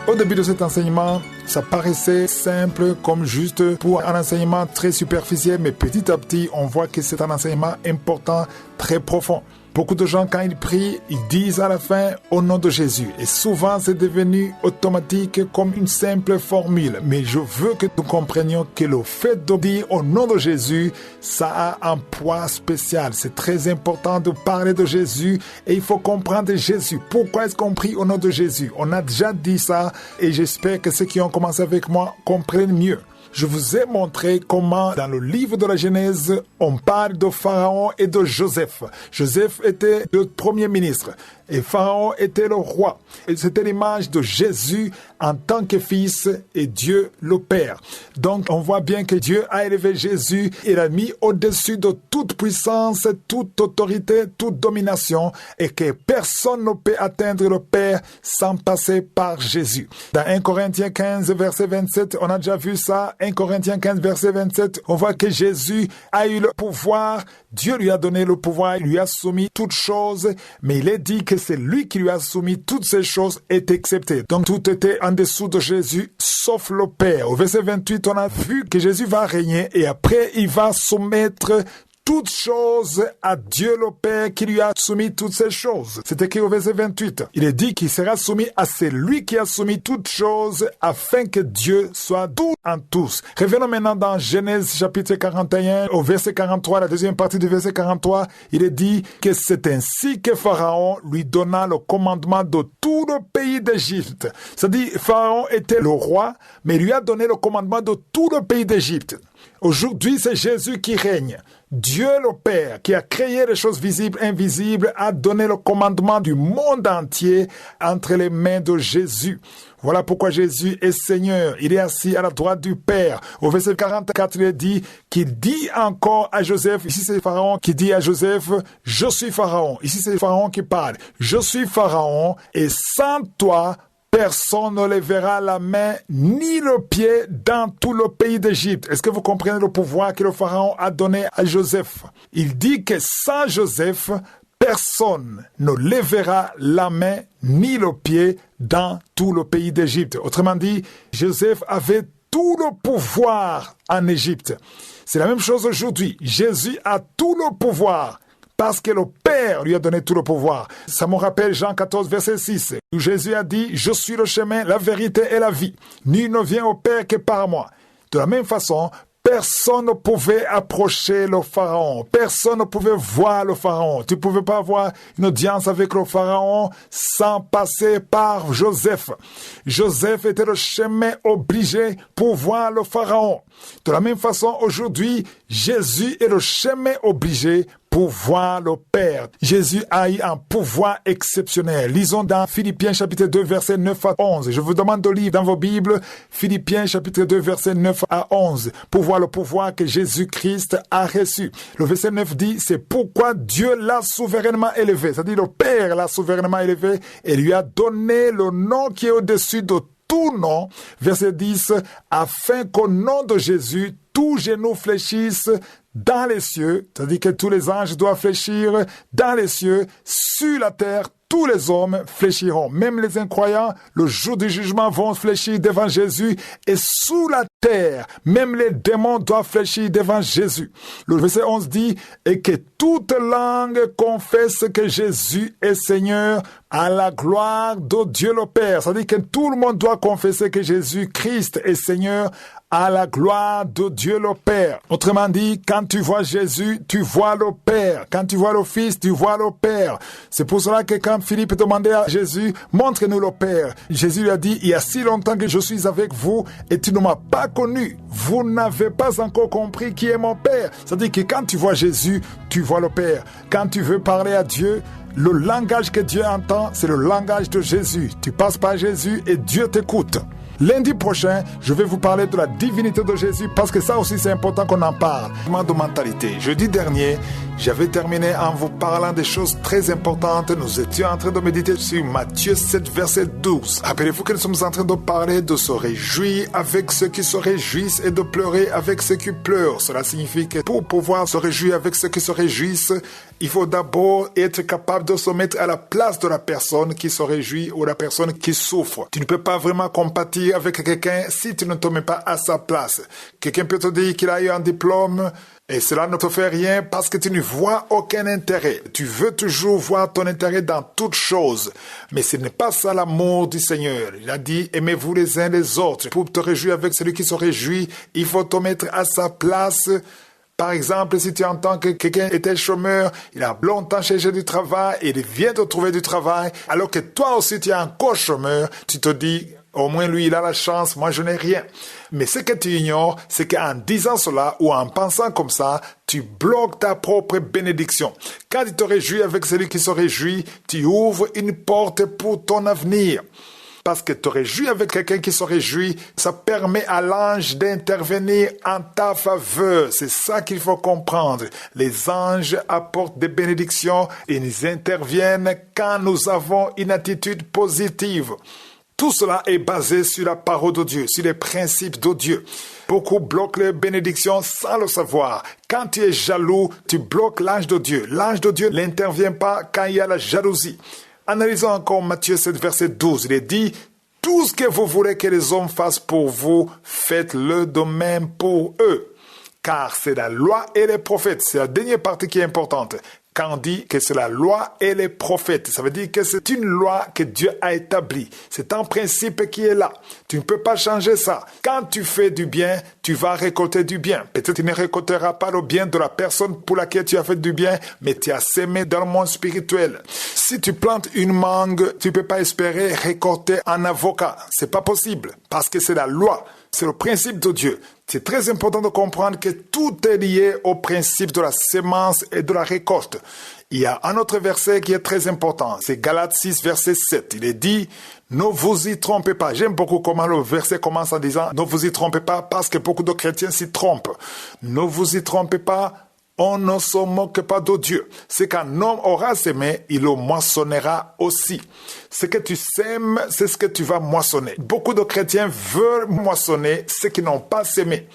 Au début de cet enseignement, ça paraissait simple comme juste pour un enseignement très superficiel, mais petit à petit, on voit que c'est un enseignement important, très profond. Beaucoup de gens, quand ils prient, ils disent à la fin « au nom de Jésus ». Et souvent, c'est devenu automatique comme une simple formule. Mais je veux que nous comprenions que le fait de dire « au nom de Jésus », ça a un poids spécial. C'est très important de parler de Jésus et il faut comprendre Jésus. Pourquoi est-ce qu'on prie au nom de Jésus? On a déjà dit ça et j'espère que ceux qui ont commencé avec moi comprennent mieux. Je vous ai montré comment, dans le livre de la Genèse, on parle de Pharaon et de Joseph. Joseph était le premier ministre et Pharaon était le roi. Et c'était l'image de Jésus en tant que fils et Dieu le Père. Donc, on voit bien que Dieu a élevé Jésus et l'a mis au-dessus de toute puissance, toute autorité, toute domination et que personne ne peut atteindre le Père sans passer par Jésus. Dans 1 Corinthiens 15, verset 27, on a déjà vu ça. 1 Corinthiens 15, verset 27, on voit que Jésus a eu le pouvoir. Dieu lui a donné le pouvoir, il lui a soumis toutes choses, mais il est dit que c'est lui qui lui a soumis toutes ces choses est accepté. Donc tout était en dessous de Jésus, sauf le Père. Au verset 28, on a vu que Jésus va régner et après il va soumettre toutes choses à Dieu le Père qui lui a soumis toutes ces choses. C'est écrit au verset 28. Il est dit qu'il sera soumis à celui qui a soumis toutes choses afin que Dieu soit tout en tous. Revenons maintenant dans Genèse chapitre 41 au verset 43, la deuxième partie du verset 43. Il est dit que c'est ainsi que Pharaon lui donna le commandement de tout le pays d'Égypte. C'est-à-dire Pharaon était le roi, mais il lui a donné le commandement de tout le pays d'Égypte. Aujourd'hui, c'est Jésus qui règne. Dieu le Père, qui a créé les choses visibles, invisibles, a donné le commandement du monde entier entre les mains de Jésus. Voilà pourquoi Jésus est Seigneur. Il est assis à la droite du Père. Au verset 44, il est dit qu'il dit encore à Joseph, ici c'est Pharaon qui dit à Joseph, « Je suis Pharaon ». Ici c'est Pharaon qui parle. « Je suis Pharaon et sans toi, personne ne lèvera la main ni le pied dans tout le pays d'Égypte. » Est-ce que vous comprenez le pouvoir que le Pharaon a donné à Joseph? Il dit que sans Joseph, personne ne lèvera la main ni le pied dans tout le pays d'Égypte. Autrement dit, Joseph avait tout le pouvoir en Égypte. C'est la même chose aujourd'hui. Jésus a tout le pouvoir. Parce que le Père lui a donné tout le pouvoir. Ça me rappelle Jean 14, verset 6, où Jésus a dit « Je suis le chemin, la vérité et la vie. Nul ne vient au Père que par moi. » De la même façon, personne ne pouvait approcher le Pharaon. Personne ne pouvait voir le Pharaon. Tu ne pouvais pas avoir une audience avec le Pharaon sans passer par Joseph. Joseph était le chemin obligé pour voir le Pharaon. De la même façon, aujourd'hui, Jésus est le chemin obligé pour voir le Père. Jésus a eu un pouvoir exceptionnel. Lisons dans Philippiens chapitre 2 verset 9 à 11. Je vous demande de lire dans vos Bibles Philippiens chapitre 2 verset 9 à 11 pour voir le pouvoir que Jésus-Christ a reçu. Le verset 9 dit, c'est pourquoi Dieu l'a souverainement élevé. C'est-à-dire le Père l'a souverainement élevé et lui a donné le nom qui est au-dessus de tout nom. Verset 10, afin qu'au nom de Jésus, tout genou fléchisse dans les cieux, c'est-à-dire que tous les anges doivent fléchir dans les cieux, sur la terre, tous les hommes fléchiront. Même les incroyants, le jour du jugement, vont fléchir devant Jésus. Et sous la terre, même les démons doivent fléchir devant Jésus. Le verset 11 dit, et que toute langue confesse que Jésus est Seigneur à la gloire de Dieu le Père. C'est-à-dire que tout le monde doit confesser que Jésus-Christ est Seigneur à la gloire de Dieu le Père. Autrement dit, quand tu vois Jésus, tu vois le Père. Quand tu vois le Fils, tu vois le Père. C'est pour cela que quand Philippe demandait à Jésus, montre-nous le Père, Jésus lui a dit, il y a si longtemps que je suis avec vous et tu ne m'as pas connu. Vous n'avez pas encore compris qui est mon Père. C'est-à-dire que quand tu vois Jésus, tu vois le Père. Quand tu veux parler à Dieu, le langage que Dieu entend, c'est le langage de Jésus. Tu passes par Jésus et Dieu t'écoute. Lundi prochain, je vais vous parler de la divinité de Jésus parce que ça aussi c'est important qu'on en parle. De mentalité. Jeudi dernier, j'avais terminé en vous parlant des choses très importantes. Nous étions en train de méditer sur Matthieu 7, verset 12. Rappelez-vous que nous sommes en train de parler de se réjouir avec ceux qui se réjouissent et de pleurer avec ceux qui pleurent. Cela signifie que pour pouvoir se réjouir avec ceux qui se réjouissent Il faut d'abord être capable de se mettre à la place de la personne qui se réjouit ou la personne qui souffre. Tu ne peux pas vraiment compatir avec quelqu'un si tu ne te mets pas à sa place. Quelqu'un peut te dire qu'il a eu un diplôme et cela ne te fait rien parce que tu ne vois aucun intérêt. Tu veux toujours voir ton intérêt dans toutes choses. Mais ce n'est pas ça l'amour du Seigneur. Il a dit, aimez-vous les uns les autres. Pour te réjouir avec celui qui se réjouit, il faut te mettre à sa place. Par exemple, si tu entends que quelqu'un était chômeur, il a longtemps cherché du travail et il vient de trouver du travail, alors que toi aussi tu es encore chômeur, tu te dis, au moins lui il a la chance, moi je n'ai rien. Mais ce que tu ignores, c'est qu'en disant cela ou en pensant comme ça, tu bloques ta propre bénédiction. Quand tu te réjouis avec celui qui se réjouit, tu ouvres une porte pour ton avenir. Parce que te réjouir avec quelqu'un qui se réjouit, ça permet à l'ange d'intervenir en ta faveur. C'est ça qu'il faut comprendre. Les anges apportent des bénédictions et ils interviennent quand nous avons une attitude positive. Tout cela est basé sur la parole de Dieu, sur les principes de Dieu. Beaucoup bloquent les bénédictions sans le savoir. Quand tu es jaloux, tu bloques l'ange de Dieu. L'ange de Dieu n'intervient pas quand il y a la jalousie. Analysons encore Matthieu 7, verset 12. Il est dit, « Tout ce que vous voulez que les hommes fassent pour vous, faites-le de même pour eux. » Car c'est la loi et les prophètes. C'est la dernière partie qui est importante. Quand on dit que c'est la loi et les prophètes, ça veut dire que c'est une loi que Dieu a établie. C'est un principe qui est là. Tu ne peux pas changer ça. Quand tu fais du bien, tu vas récolter du bien. Peut-être tu ne récolteras pas le bien de la personne pour laquelle tu as fait du bien, mais tu as semé dans le monde spirituel. Si tu plantes une mangue, tu ne peux pas espérer récolter un avocat. C'est pas possible parce que c'est la loi. C'est le principe de Dieu. C'est très important de comprendre que tout est lié au principe de la semence et de la récolte. Il y a un autre verset qui est très important. C'est Galates 6, verset 7. Il est dit, ne vous y trompez pas. J'aime beaucoup comment le verset commence en disant, ne vous y trompez pas parce que beaucoup de chrétiens s'y trompent. Ne vous y trompez pas. On ne se moque pas de Dieu. Ce qu'un homme aura semé, il le moissonnera aussi. Ce que tu sèmes, c'est ce que tu vas moissonner. Beaucoup de chrétiens veulent moissonner ce qu'ils n'ont pas semé.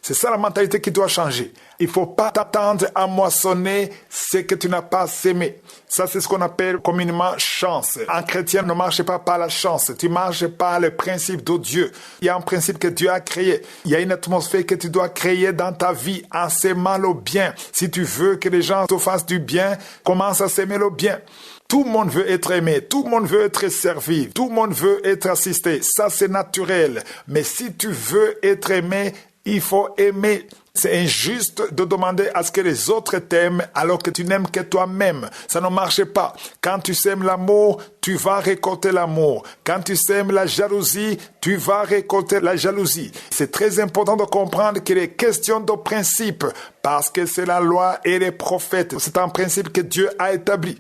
C'est ça la mentalité qui doit changer. Il ne faut pas t'attendre à moissonner ce que tu n'as pas sémé. Ça, c'est ce qu'on appelle communément chance. Un chrétien ne marche pas par la chance. Tu marches par le principe de Dieu. Il y a un principe que Dieu a créé. Il y a une atmosphère que tu dois créer dans ta vie en s'aimant le bien. Si tu veux que les gens te fassent du bien, commence à s'aimer le bien. Tout le monde veut être aimé, tout le monde veut être servi, tout le monde veut être assisté. Ça, c'est naturel. Mais si tu veux être aimé, il faut aimer. C'est injuste de demander à ce que les autres t'aiment alors que tu n'aimes que toi-même. Ça ne marche pas. Quand tu sèmes l'amour, tu vas récolter l'amour. Quand tu sèmes la jalousie, tu vas récolter la jalousie. C'est très important de comprendre qu'il est question de principe parce que c'est la loi et les prophètes. C'est un principe que Dieu a établi.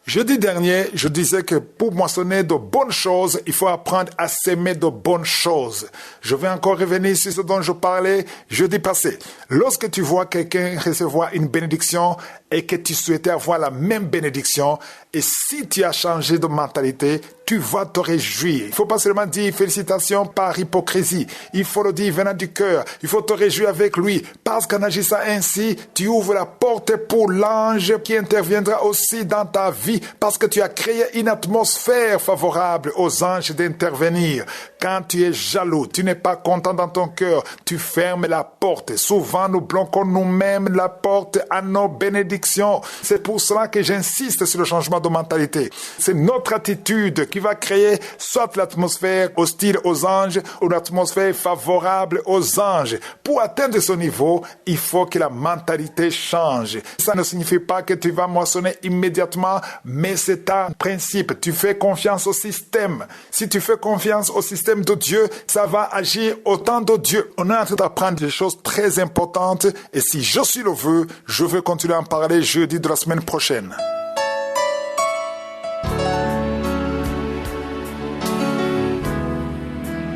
Jeudi dernier, je disais que pour moissonner de bonnes choses, il faut apprendre à s'aimer de bonnes choses. Je vais encore revenir sur ce dont je parlais jeudi passé. Lorsque tu vois quelqu'un recevoir une bénédiction et que tu souhaitais avoir la même bénédiction, et si tu as changé de mentalité, tu vas te réjouir. Il ne faut pas seulement dire félicitations par hypocrisie. Il faut le dire venant du cœur. Il faut te réjouir avec lui. Parce qu'en agissant ainsi, tu ouvres la porte pour l'ange qui interviendra aussi dans ta vie. Parce que tu as créé une atmosphère favorable aux anges d'intervenir. Quand tu es jaloux, tu n'es pas content dans ton cœur, tu fermes la porte. Souvent, nous bloquons nous-mêmes la porte à nos bénédictions. C'est pour cela que j'insiste sur le changement de mentalité. C'est notre attitude qui va créer soit l'atmosphère hostile aux anges ou l'atmosphère favorable aux anges. Pour atteindre ce niveau, il faut que la mentalité change. Ça ne signifie pas que tu vas moissonner immédiatement, mais c'est un principe. Tu fais confiance au système. Si tu fais confiance au système de Dieu, ça va agir au temps de Dieu. On est en train d'apprendre des choses très importantes et si je suis le veux, je veux continuer à en parler jeudi de la semaine prochaine.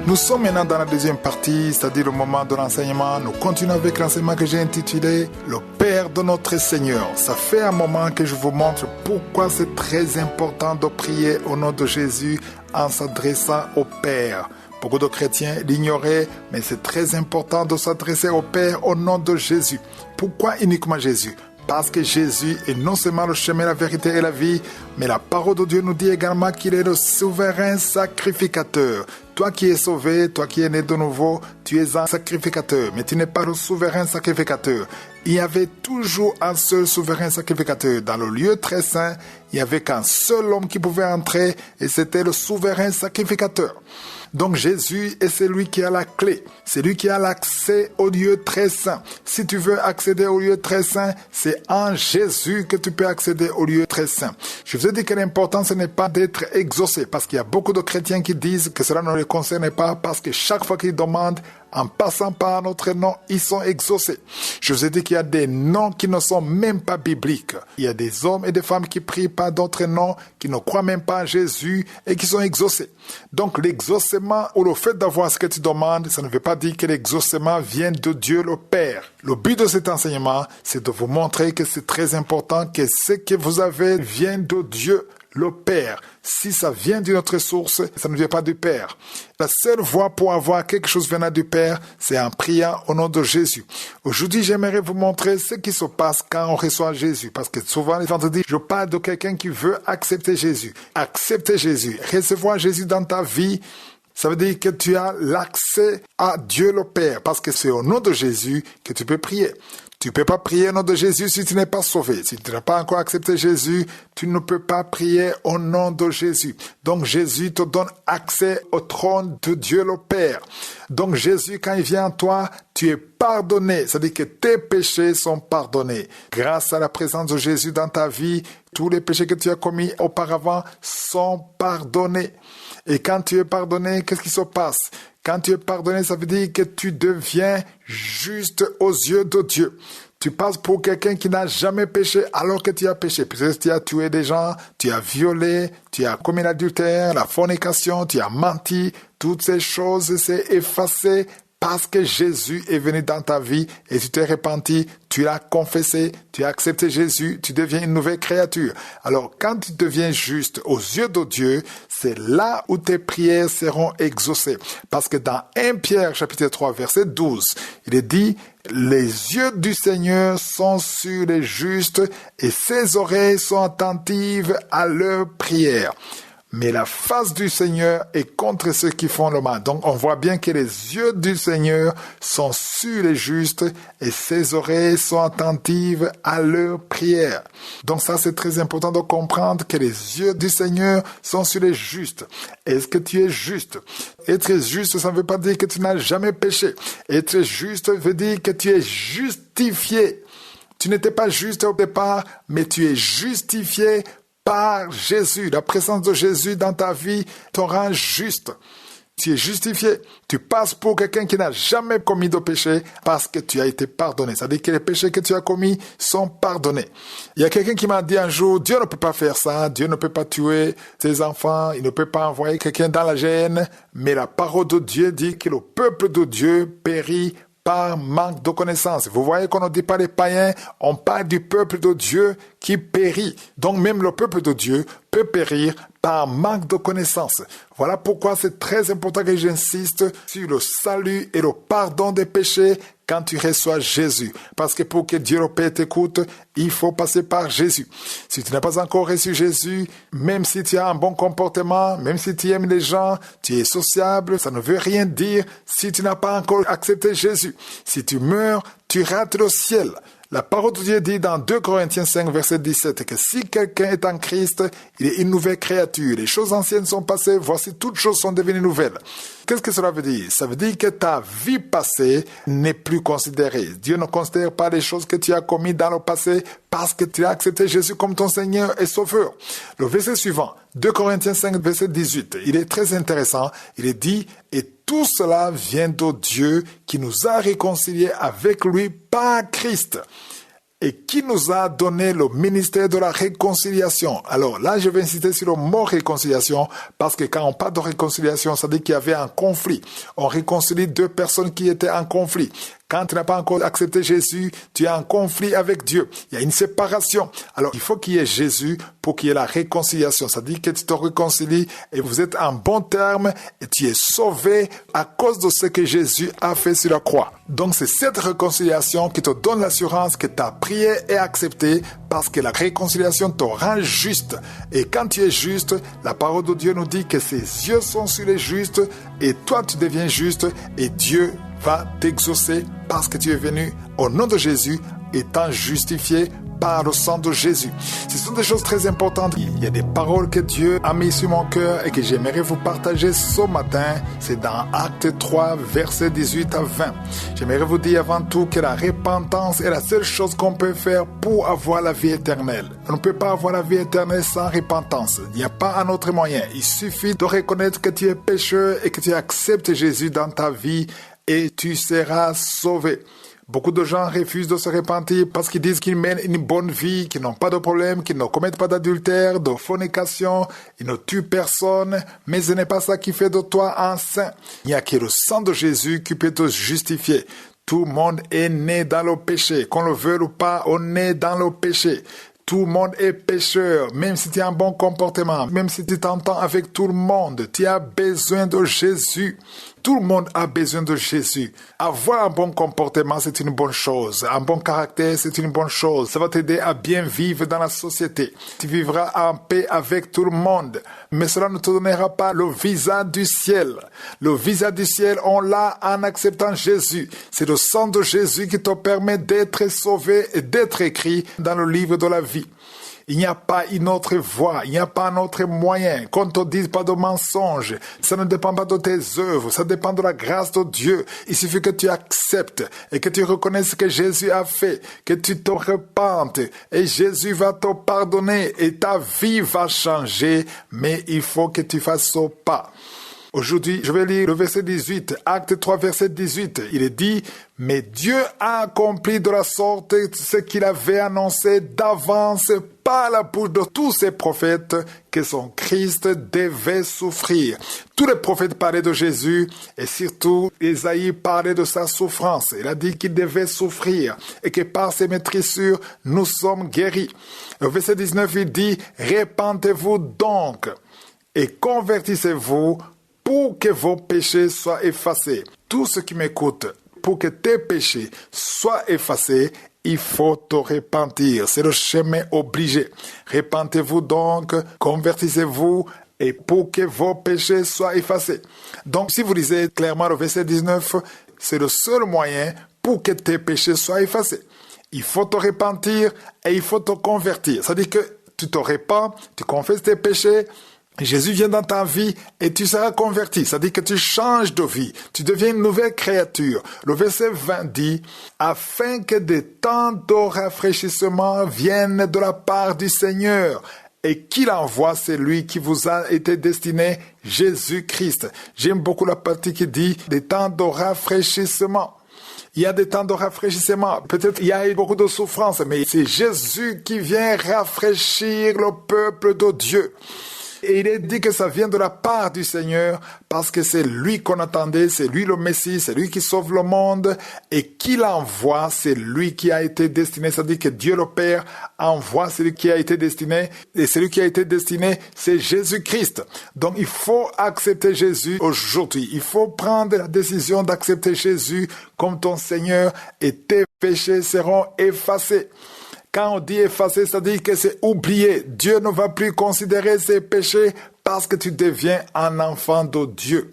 Nous sommes maintenant dans la deuxième partie, c'est-à-dire le moment de l'enseignement. Nous continuons avec l'enseignement que j'ai intitulé « Le Père de notre Seigneur ». Ça fait un moment que je vous montre pourquoi c'est très important de prier au nom de Jésus en s'adressant au Père. Beaucoup de chrétiens l'ignoraient, mais c'est très important de s'adresser au Père au nom de Jésus. Pourquoi uniquement Jésus ? parce que Jésus est non seulement le chemin, la vérité et la vie, mais la parole de Dieu nous dit également qu'il est le souverain sacrificateur. Toi qui es sauvé, toi qui es né de nouveau, tu es un sacrificateur, mais tu n'es pas le souverain sacrificateur. Il y avait toujours un seul souverain sacrificateur. Dans le lieu très saint, il n'y avait qu'un seul homme qui pouvait entrer et c'était le souverain sacrificateur. Donc Jésus est celui qui a la clé, c'est lui qui a l'accès au lieu très saint. Si tu veux accéder au lieu très saint, c'est en Jésus que tu peux accéder au lieu très saint. Je vous ai dit que l'important ce n'est pas d'être exaucé, parce qu'il y a beaucoup de chrétiens qui disent que cela ne les concerne pas, parce que chaque fois qu'ils demandent, en passant par notre nom, ils sont exaucés. Je vous ai dit qu'il y a des noms qui ne sont même pas bibliques. Il y a des hommes et des femmes qui prient par d'autres noms, qui ne croient même pas en Jésus et qui sont exaucés. Donc l'exaucement ou le fait d'avoir ce que tu demandes, ça ne veut pas dire que l'exaucement vient de Dieu le Père. Le but de cet enseignement, c'est de vous montrer que c'est très important que ce que vous avez vient de Dieu le Père. Si ça vient d'une autre source, ça ne vient pas du Père. La seule voie pour avoir quelque chose venant du Père, c'est en priant au nom de Jésus. Aujourd'hui, j'aimerais vous montrer ce qui se passe quand on reçoit Jésus. Parce que souvent, les gens te disent, je parle de quelqu'un qui veut accepter Jésus. Accepter Jésus, recevoir Jésus dans ta vie, ça veut dire que tu as l'accès à Dieu le Père. Parce que c'est au nom de Jésus que tu peux prier. Tu ne peux pas prier au nom de Jésus si tu n'es pas sauvé. Si tu n'as pas encore accepté Jésus, tu ne peux pas prier au nom de Jésus. Donc Jésus te donne accès au trône de Dieu le Père. Donc Jésus, quand il vient en toi, tu es pardonné. C'est-à-dire que tes péchés sont pardonnés. Grâce à la présence de Jésus dans ta vie, tous les péchés que tu as commis auparavant sont pardonnés. Et quand tu es pardonné, qu'est-ce qui se passe? Quand tu es pardonné, ça veut dire que tu deviens juste aux yeux de Dieu. Tu passes pour quelqu'un qui n'a jamais péché alors que tu as péché. Peut-être tu as tué des gens, tu as violé, tu as commis l'adultère, la fornication, tu as menti. Toutes ces choses, c'est effacé parce que Jésus est venu dans ta vie et tu t'es repenti, tu l'as confessé, tu as accepté Jésus, tu deviens une nouvelle créature. Alors, quand tu deviens juste aux yeux de Dieu, c'est là où tes prières seront exaucées. Parce que dans 1 Pierre, chapitre 3, verset 12, il est dit, « Les yeux du Seigneur sont sur les justes et ses oreilles sont attentives à leurs prières. » Mais la face du Seigneur est contre ceux qui font le mal. Donc on voit bien que les yeux du Seigneur sont sur les justes et ses oreilles sont attentives à leurs prières. Donc ça c'est très important de comprendre que les yeux du Seigneur sont sur les justes. Est-ce que tu es juste? Être juste, ça ne veut pas dire que tu n'as jamais péché. Être juste veut dire que tu es justifié. Tu n'étais pas juste au départ, mais tu es justifié par Jésus. La présence de Jésus dans ta vie te rend juste. Tu es justifié. Tu passes pour quelqu'un qui n'a jamais commis de péché parce que tu as été pardonné. C'est-à-dire que les péchés que tu as commis sont pardonnés. Il y a quelqu'un qui m'a dit un jour, Dieu ne peut pas faire ça, Dieu ne peut pas tuer ses enfants, il ne peut pas envoyer quelqu'un dans la gêne, mais la parole de Dieu dit que le peuple de Dieu périt par manque de connaissance. Vous voyez qu'on ne dit pas les païens, on parle du peuple de Dieu qui périt. Donc même le peuple de Dieu peut périr par manque de connaissance. Voilà pourquoi c'est très important que j'insiste sur le salut et le pardon des péchés quand tu reçois Jésus. Parce que pour que Dieu le Père t'écoute, il faut passer par Jésus. Si tu n'as pas encore reçu Jésus, même si tu as un bon comportement, même si tu aimes les gens, tu es sociable, ça ne veut rien dire si tu n'as pas encore accepté Jésus. Si tu meurs, tu rates le ciel. La parole de Dieu dit dans 2 Corinthiens 5, verset 17, que si quelqu'un est en Christ, il est une nouvelle créature. Les choses anciennes sont passées, voici toutes choses sont devenues nouvelles. Qu'est-ce que cela veut dire? Ça veut dire que ta vie passée n'est plus considérée. Dieu ne considère pas les choses que tu as commises dans le passé parce que tu as accepté Jésus comme ton Seigneur et Sauveur. Le verset suivant, 2 Corinthiens 5, verset 18, il est très intéressant. Il est dit, et tout cela vient de Dieu qui nous a réconciliés avec lui par Christ et qui nous a donné le ministère de la réconciliation. Alors là, je vais insister sur le mot réconciliation parce que quand on parle de réconciliation, ça veut dire qu'il y avait un conflit. On réconcilie deux personnes qui étaient en conflit. Quand tu n'as pas encore accepté Jésus, tu es en conflit avec Dieu. Il y a une séparation. Alors, il faut qu'il y ait Jésus pour qu'il y ait la réconciliation. Ça dit que tu te réconcilies et vous êtes en bon terme et tu es sauvé à cause de ce que Jésus a fait sur la croix. Donc, c'est cette réconciliation qui te donne l'assurance que ta prière est acceptée parce que la réconciliation te rend juste. Et quand tu es juste, la parole de Dieu nous dit que ses yeux sont sur les justes et toi tu deviens juste et Dieu va t'exaucer parce que tu es venu au nom de Jésus étant justifié par le sang de Jésus. Ce sont des choses très importantes. Il y a des paroles que Dieu a mises sur mon cœur et que j'aimerais vous partager ce matin. C'est dans Actes 3, versets 18 à 20. J'aimerais vous dire avant tout que la repentance est la seule chose qu'on peut faire pour avoir la vie éternelle. On ne peut pas avoir la vie éternelle sans repentance. Il n'y a pas un autre moyen. Il suffit de reconnaître que tu es pécheur et que tu acceptes Jésus dans ta vie et tu seras sauvé. Beaucoup de gens refusent de se repentir parce qu'ils disent qu'ils mènent une bonne vie, qu'ils n'ont pas de problème, qu'ils ne commettent pas d'adultère, de fornication, ils ne tuent personne, mais ce n'est pas ça qui fait de toi un saint. Il n'y a que le sang de Jésus qui peut te justifier. Tout le monde est né dans le péché. Qu'on le veuille ou pas, on est dans le péché. Tout le monde est pécheur, même si tu as un bon comportement, même si tu t'entends avec tout le monde, tu as besoin de Jésus. Tout le monde a besoin de Jésus. Avoir un bon comportement, c'est une bonne chose. Un bon caractère, c'est une bonne chose. Ça va t'aider à bien vivre dans la société. Tu vivras en paix avec tout le monde. Mais cela ne te donnera pas le visa du ciel. Le visa du ciel, on l'a en acceptant Jésus. C'est le sang de Jésus qui te permet d'être sauvé et d'être écrit dans le livre de la vie. Il n'y a pas une autre voie, il n'y a pas un autre moyen. Qu'on ne te dise pas de mensonges. Ça ne dépend pas de tes œuvres, ça dépend de la grâce de Dieu. Il suffit que tu acceptes et que tu reconnaisses ce que Jésus a fait, que tu te repentes et Jésus va te pardonner et ta vie va changer. Mais il faut que tu fasses ce pas. Aujourd'hui, je vais lire le verset 18, Acte 3, verset 18. Il est dit, « Mais Dieu a accompli de la sorte ce qu'il avait annoncé d'avance par la bouche de tous ses prophètes, que son Christ devait souffrir. » Tous les prophètes parlaient de Jésus, et surtout, Ésaïe parlait de sa souffrance. Il a dit qu'il devait souffrir, et que par ses maîtrissures, nous sommes guéris. Le verset 19, il dit, « Repentez-vous donc, et convertissez-vous, pour que vos péchés soient effacés. » Tous ceux qui m'écoutent, pour que tes péchés soient effacés, il faut te repentir. C'est le chemin obligé. Repentez-vous donc, convertissez-vous, et pour que vos péchés soient effacés. Donc, si vous lisez clairement le verset 19, c'est le seul moyen pour que tes péchés soient effacés. Il faut te repentir et il faut te convertir. C'est-à-dire que tu te repens, tu confesses tes péchés, Jésus vient dans ta vie et tu seras converti. C'est-à-dire que tu changes de vie. Tu deviens une nouvelle créature. Le verset 20 dit, « Afin que des temps de rafraîchissement viennent de la part du Seigneur et qu'il envoie celui qui vous a été destiné, Jésus-Christ. » J'aime beaucoup la partie qui dit « des temps de rafraîchissement ». Il y a des temps de rafraîchissement. Peut-être il y a eu beaucoup de souffrance, mais c'est Jésus qui vient rafraîchir le peuple de Dieu. Et il est dit que ça vient de la part du Seigneur parce que c'est lui qu'on attendait, c'est lui le Messie, c'est lui qui sauve le monde et qui l'envoie, c'est lui qui a été destiné. C'est-à-dire que Dieu le Père envoie celui qui a été destiné et celui qui a été destiné, c'est Jésus-Christ. Donc il faut accepter Jésus aujourd'hui. Il faut prendre la décision d'accepter Jésus comme ton Seigneur et tes péchés seront effacés. Quand on dit effacer, ça dit que c'est oublié. Dieu ne va plus considérer ses péchés parce que tu deviens un enfant de Dieu.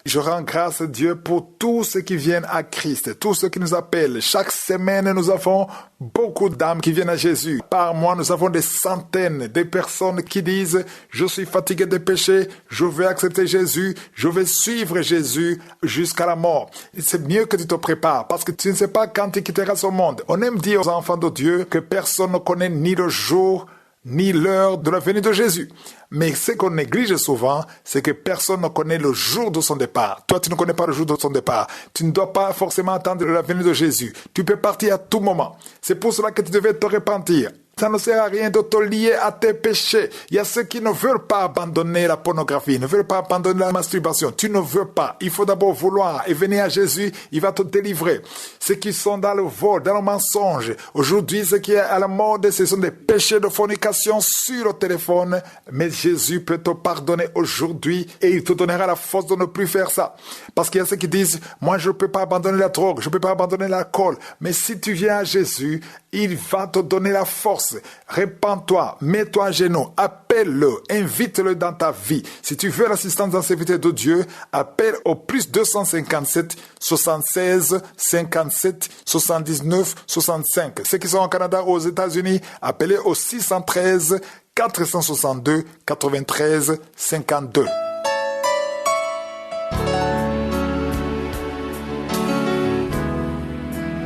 Je rends grâce à Dieu pour tous ceux qui viennent à Christ, tous ceux qui nous appellent. Chaque semaine, nous avons beaucoup d'âmes qui viennent à Jésus. Par mois, nous avons des centaines de personnes qui disent « Je suis fatigué des péchés, je veux accepter Jésus, je vais suivre Jésus jusqu'à la mort. » C'est mieux que tu te prépares parce que tu ne sais pas quand tu quitteras ce monde. On aime dire aux enfants de Dieu que personne ne connaît ni le jour ni l'heure de la venue de Jésus. Mais ce qu'on néglige souvent, c'est que personne ne connaît le jour de son départ. Toi, tu ne connais pas le jour de son départ. Tu ne dois pas forcément attendre la venue de Jésus. Tu peux partir à tout moment. C'est pour cela que tu devais te repentir. Ça ne sert à rien de te lier à tes péchés. Il y a ceux qui ne veulent pas abandonner la pornographie, ne veulent pas abandonner la masturbation. Tu ne veux pas. Il faut d'abord vouloir et venir à Jésus, il va te délivrer. Ceux qui sont dans le vol, dans le mensonge. Aujourd'hui, ce qui est à la mode, ce sont des péchés de fornication sur le téléphone. Mais Jésus peut te pardonner aujourd'hui et il te donnera la force de ne plus faire ça. Parce qu'il y a ceux qui disent, moi je ne peux pas abandonner la drogue, je ne peux pas abandonner l'alcool. Mais si tu viens à Jésus, il va te donner la force. Répands-toi, mets-toi à genoux, appelle-le, invite-le dans ta vie. Si tu veux l'assistance d'un serviteur de Dieu, appelle au plus 257 76 57 79 65. Ceux qui sont au Canada ou aux États-Unis, appelez au 613 462 93 52.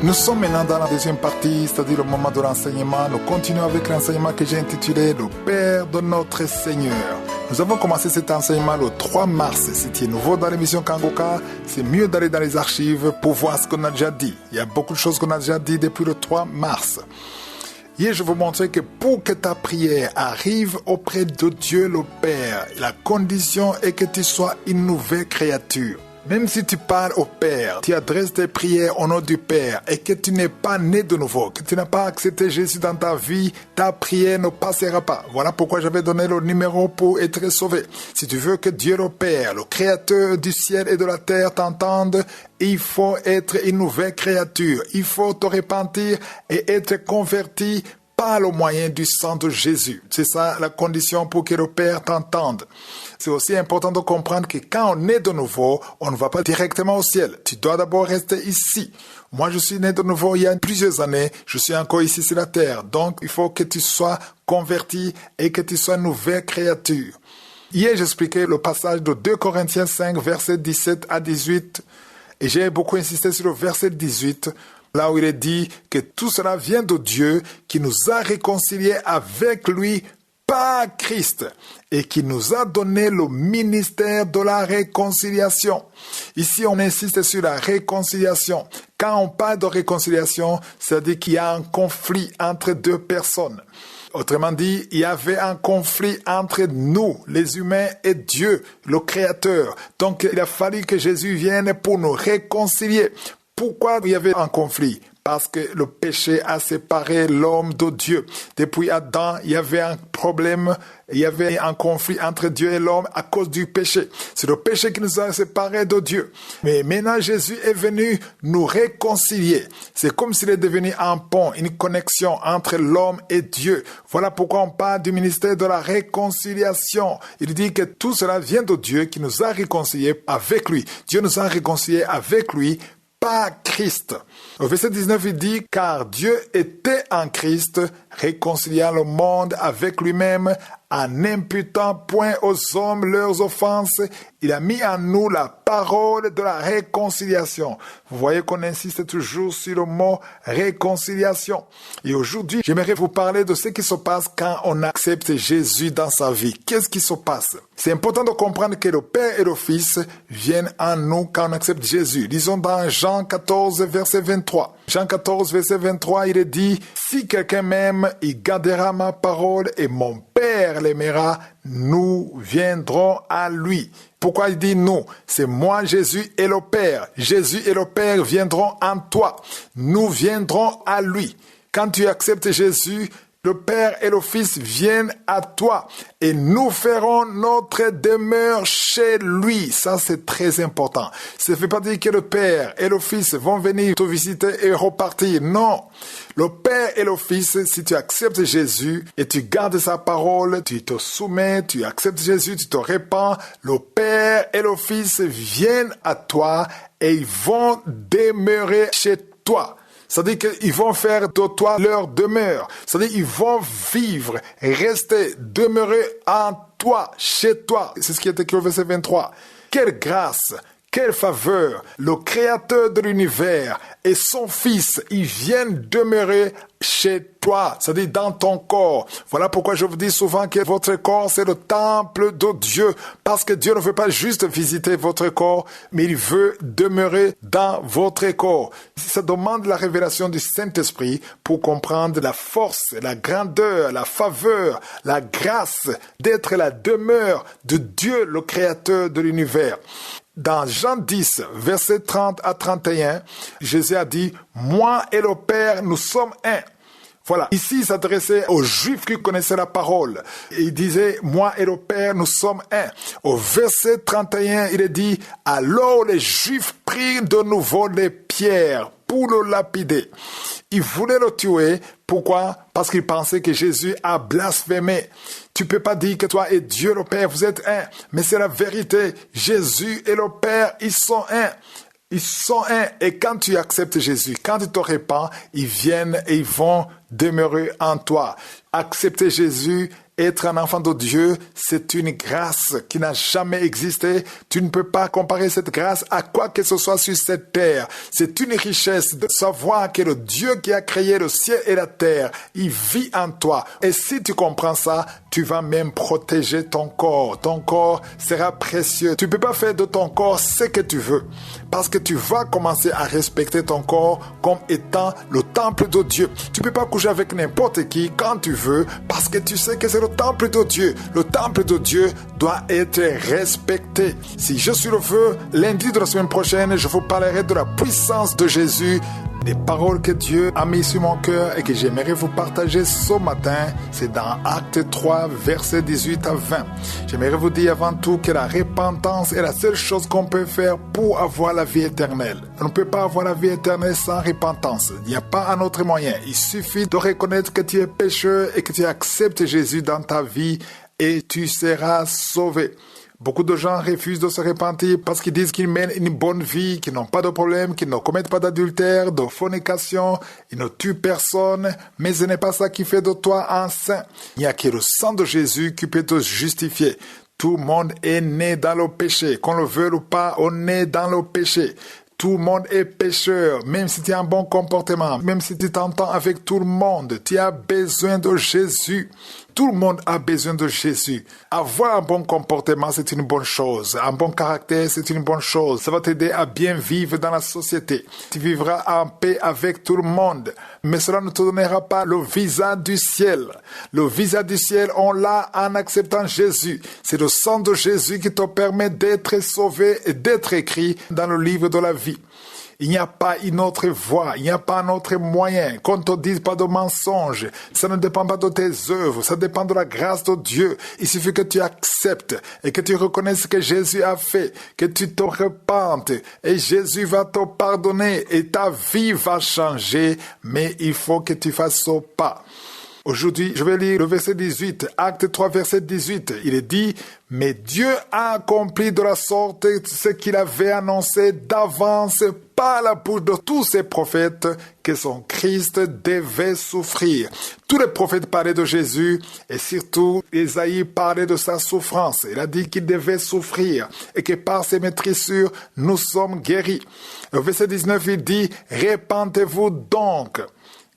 Nous sommes maintenant dans la deuxième partie, c'est-à-dire le moment de l'enseignement. Nous continuons avec l'enseignement que j'ai intitulé « Le Père de notre Seigneur ». Nous avons commencé cet enseignement le 3 mars. Si tu es nouveau dans l'émission Kangoka, c'est mieux d'aller dans les archives pour voir ce qu'on a déjà dit. Il y a beaucoup de choses qu'on a déjà dit depuis le 3 mars. Hier, je vous montrer que pour que ta prière arrive auprès de Dieu le Père, la condition est que tu sois une nouvelle créature. Même si tu parles au Père, tu adresses tes prières au nom du Père et que tu n'es pas né de nouveau, que tu n'as pas accepté Jésus dans ta vie, ta prière ne passera pas. Voilà pourquoi j'avais donné le numéro pour être sauvé. Si tu veux que Dieu le Père, le Créateur du ciel et de la terre t'entende, il faut être une nouvelle créature. Il faut te repentir et être converti par le moyen du sang de Jésus. C'est ça la condition pour que le Père t'entende. C'est aussi important de comprendre que quand on est de nouveau, on ne va pas directement au ciel. Tu dois d'abord rester ici. Moi, je suis né de nouveau il y a plusieurs années. Je suis encore ici sur la terre. Donc, il faut que tu sois converti et que tu sois une nouvelle créature. Hier, j'expliquais le passage de 2 Corinthiens 5, versets 17 à 18. Et j'ai beaucoup insisté sur le verset 18. Là où il est dit que tout cela vient de Dieu qui nous a réconciliés avec lui par Christ et qui nous a donné le ministère de la réconciliation. Ici, on insiste sur la réconciliation. Quand on parle de réconciliation, c'est-à-dire qu'il y a un conflit entre deux personnes. Autrement dit, il y avait un conflit entre nous, les humains, et Dieu, le Créateur. Donc, il a fallu que Jésus vienne pour nous réconcilier. Pourquoi il y avait un conflit? Parce que le péché a séparé l'homme de Dieu. Depuis Adam, il y avait un problème, il y avait un conflit entre Dieu et l'homme à cause du péché. C'est le péché qui nous a séparés de Dieu. Mais maintenant, Jésus est venu nous réconcilier. C'est comme s'il est devenu un pont, une connexion entre l'homme et Dieu. Voilà pourquoi on parle du ministère de la réconciliation. Il dit que tout cela vient de Dieu qui nous a réconciliés avec lui. Dieu nous a réconciliés avec lui par Christ. Au verset 19, il dit, car Dieu était en Christ, réconciliant le monde avec lui-même, en n'imputant point aux hommes leurs offenses. Il a mis en nous la parole de la réconciliation. Vous voyez qu'on insiste toujours sur le mot réconciliation. Et aujourd'hui, j'aimerais vous parler de ce qui se passe quand on accepte Jésus dans sa vie. Qu'est-ce qui se passe? C'est important de comprendre que le Père et le Fils viennent en nous quand on accepte Jésus. Lisons dans Jean 14, verset 23. Jean 14, verset 23, il est dit, si quelqu'un m'aime, il gardera ma parole et mon Père l'aimera, nous viendrons à lui. Pourquoi il dit nous? C'est moi, Jésus et le Père. Jésus et le Père viendront en toi. Nous viendrons à lui. Quand tu acceptes Jésus, le Père et le Fils viennent à toi et nous ferons notre demeure chez lui. Ça, c'est très important. Ça ne veut pas dire que le Père et le Fils vont venir te visiter et repartir. Non. Le Père et le Fils, si tu acceptes Jésus et tu gardes sa parole, tu te soumets, tu acceptes Jésus, tu te répands, le Père et le Fils viennent à toi et ils vont demeurer chez toi. C'est-à-dire qu'ils vont faire de toi leur demeure. C'est-à-dire qu'ils vont vivre, rester, demeurer en toi, chez toi. C'est ce qui est écrit au verset 23. Quelle grâce, Quelle faveur! Le Créateur de l'univers et son Fils, ils viennent demeurer chez toi, c'est-à-dire dans ton corps. Voilà pourquoi je vous dis souvent que votre corps, c'est le temple de Dieu, parce que Dieu ne veut pas juste visiter votre corps, mais il veut demeurer dans votre corps. Ça demande la révélation du Saint-Esprit pour comprendre la force, la grandeur, la faveur, la grâce d'être la demeure de Dieu, le Créateur de l'univers. Dans Jean 10, versets 30 à 31, Jésus a dit « Moi et le Père, nous sommes un ». Voilà, ici il s'adressait aux Juifs qui connaissaient la parole. Il disait « Moi et le Père, nous sommes un ». Au verset 31, il est dit « Alors les Juifs prirent de nouveau les pierres pour le lapider ». Ils voulaient le tuer. Pourquoi? Parce qu'ils pensaient que Jésus a blasphémé. Tu peux pas dire que toi et Dieu le Père, vous êtes un. Mais c'est la vérité. Jésus et le Père, ils sont un. Ils sont un. Et quand tu acceptes Jésus, quand tu te répands, ils viennent et ils vont demeurer en toi. Accepter Jésus, être un enfant de Dieu, c'est une grâce qui n'a jamais existé. Tu ne peux pas comparer cette grâce à quoi que ce soit sur cette terre. C'est une richesse de savoir que le Dieu qui a créé le ciel et la terre, il vit en toi. Et si tu comprends ça, tu vas même protéger ton corps. Ton corps sera précieux. Tu ne peux pas faire de ton corps ce que tu veux. Parce que tu vas commencer à respecter ton corps comme étant le temple de Dieu. Tu ne peux pas coucher avec n'importe qui quand tu veux parce que tu sais que c'est le temple de Dieu. Le temple de Dieu doit être respecté. Si je suis le feu, lundi de la semaine prochaine, je vous parlerai de la puissance de Jésus. Des paroles que Dieu a mis sur mon cœur et que j'aimerais vous partager ce matin, c'est dans Acte 3, versets 18 à 20. J'aimerais vous dire avant tout que la repentance est la seule chose qu'on peut faire pour avoir la vie éternelle. On ne peut pas avoir la vie éternelle sans repentance. Il n'y a pas un autre moyen. Il suffit de reconnaître que tu es pécheur et que tu acceptes Jésus dans ta vie et tu seras sauvé. Beaucoup de gens refusent de se repentir parce qu'ils disent qu'ils mènent une bonne vie, qu'ils n'ont pas de problème, qu'ils ne commettent pas d'adultère, de fornication, ils ne tuent personne, mais ce n'est pas ça qui fait de toi un saint. Il n'y a que le sang de Jésus qui peut te justifier. Tout le monde est né dans le péché. Qu'on le veuille ou pas, on est dans le péché. Tout le monde est pécheur, même si tu as un bon comportement, même si tu t'entends avec tout le monde, tu as besoin de Jésus. Tout le monde a besoin de Jésus. Avoir un bon comportement, c'est une bonne chose. Un bon caractère, c'est une bonne chose. Ça va t'aider à bien vivre dans la société. Tu vivras en paix avec tout le monde. Mais cela ne te donnera pas le visa du ciel. Le visa du ciel, on l'a en acceptant Jésus. C'est le sang de Jésus qui te permet d'être sauvé et d'être écrit dans le livre de la vie. Il n'y a pas une autre voie, il n'y a pas un autre moyen. Qu'on ne te dise pas de mensonges. Ça ne dépend pas de tes œuvres, ça dépend de la grâce de Dieu. Il suffit que tu acceptes et que tu reconnaisses ce que Jésus a fait, que tu te repentes et Jésus va te pardonner et ta vie va changer. Mais il faut que tu fasses ce pas. Aujourd'hui, je vais lire le verset 18, Acte 3, verset 18. Il est dit, « Mais Dieu a accompli de la sorte ce qu'il avait annoncé d'avance par la bouche de tous ses prophètes que son Christ devait souffrir. » Tous les prophètes parlaient de Jésus et surtout Ésaïe parlait de sa souffrance. Il a dit qu'il devait souffrir et que par ses maîtrissures, nous sommes guéris. Le verset 19, il dit, « Repentez-vous donc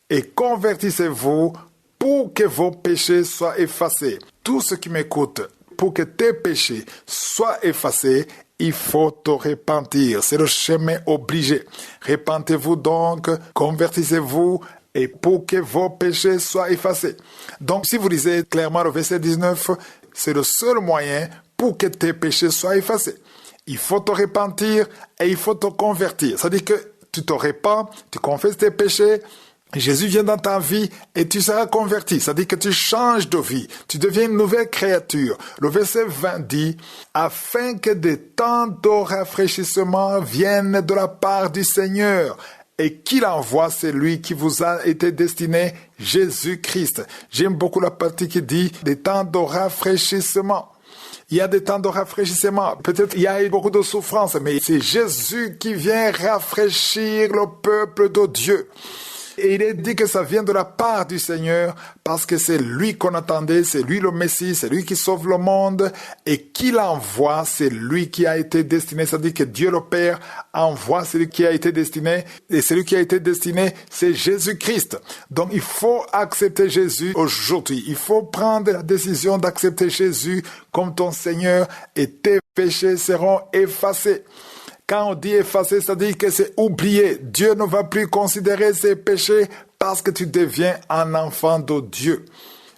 et convertissez-vous pour que vos péchés soient effacés. » Tous ceux qui m'écoutent, pour que tes péchés soient effacés, il faut te repentir. C'est le chemin obligé. Repentez-vous donc, convertissez-vous, et pour que vos péchés soient effacés. Donc, si vous lisez clairement le verset 19, c'est le seul moyen pour que tes péchés soient effacés. Il faut te repentir et il faut te convertir. C'est-à-dire que tu te repens, tu confesses tes péchés, Jésus vient dans ta vie et tu seras converti. C'est-à-dire que tu changes de vie. Tu deviens une nouvelle créature. Le verset 20 dit, « Afin que des temps de rafraîchissement viennent de la part du Seigneur et qu'il envoie celui qui vous a été destiné, Jésus-Christ. » J'aime beaucoup la partie qui dit « des temps de rafraîchissement ». Il y a des temps de rafraîchissement. Peut-être il y a eu beaucoup de souffrance, mais c'est Jésus qui vient rafraîchir le peuple de Dieu. Et il est dit que ça vient de la part du Seigneur parce que c'est lui qu'on attendait, c'est lui le Messie, c'est lui qui sauve le monde et qui l'envoie, c'est lui qui a été destiné. C'est-à-dire que Dieu le Père envoie celui qui a été destiné et celui qui a été destiné, c'est Jésus-Christ. Donc il faut accepter Jésus aujourd'hui. Il faut prendre la décision d'accepter Jésus comme ton Seigneur et tes péchés seront effacés. Quand on dit effacer, c'est-à-dire que c'est oublié. Dieu ne va plus considérer ses péchés parce que tu deviens un enfant de Dieu.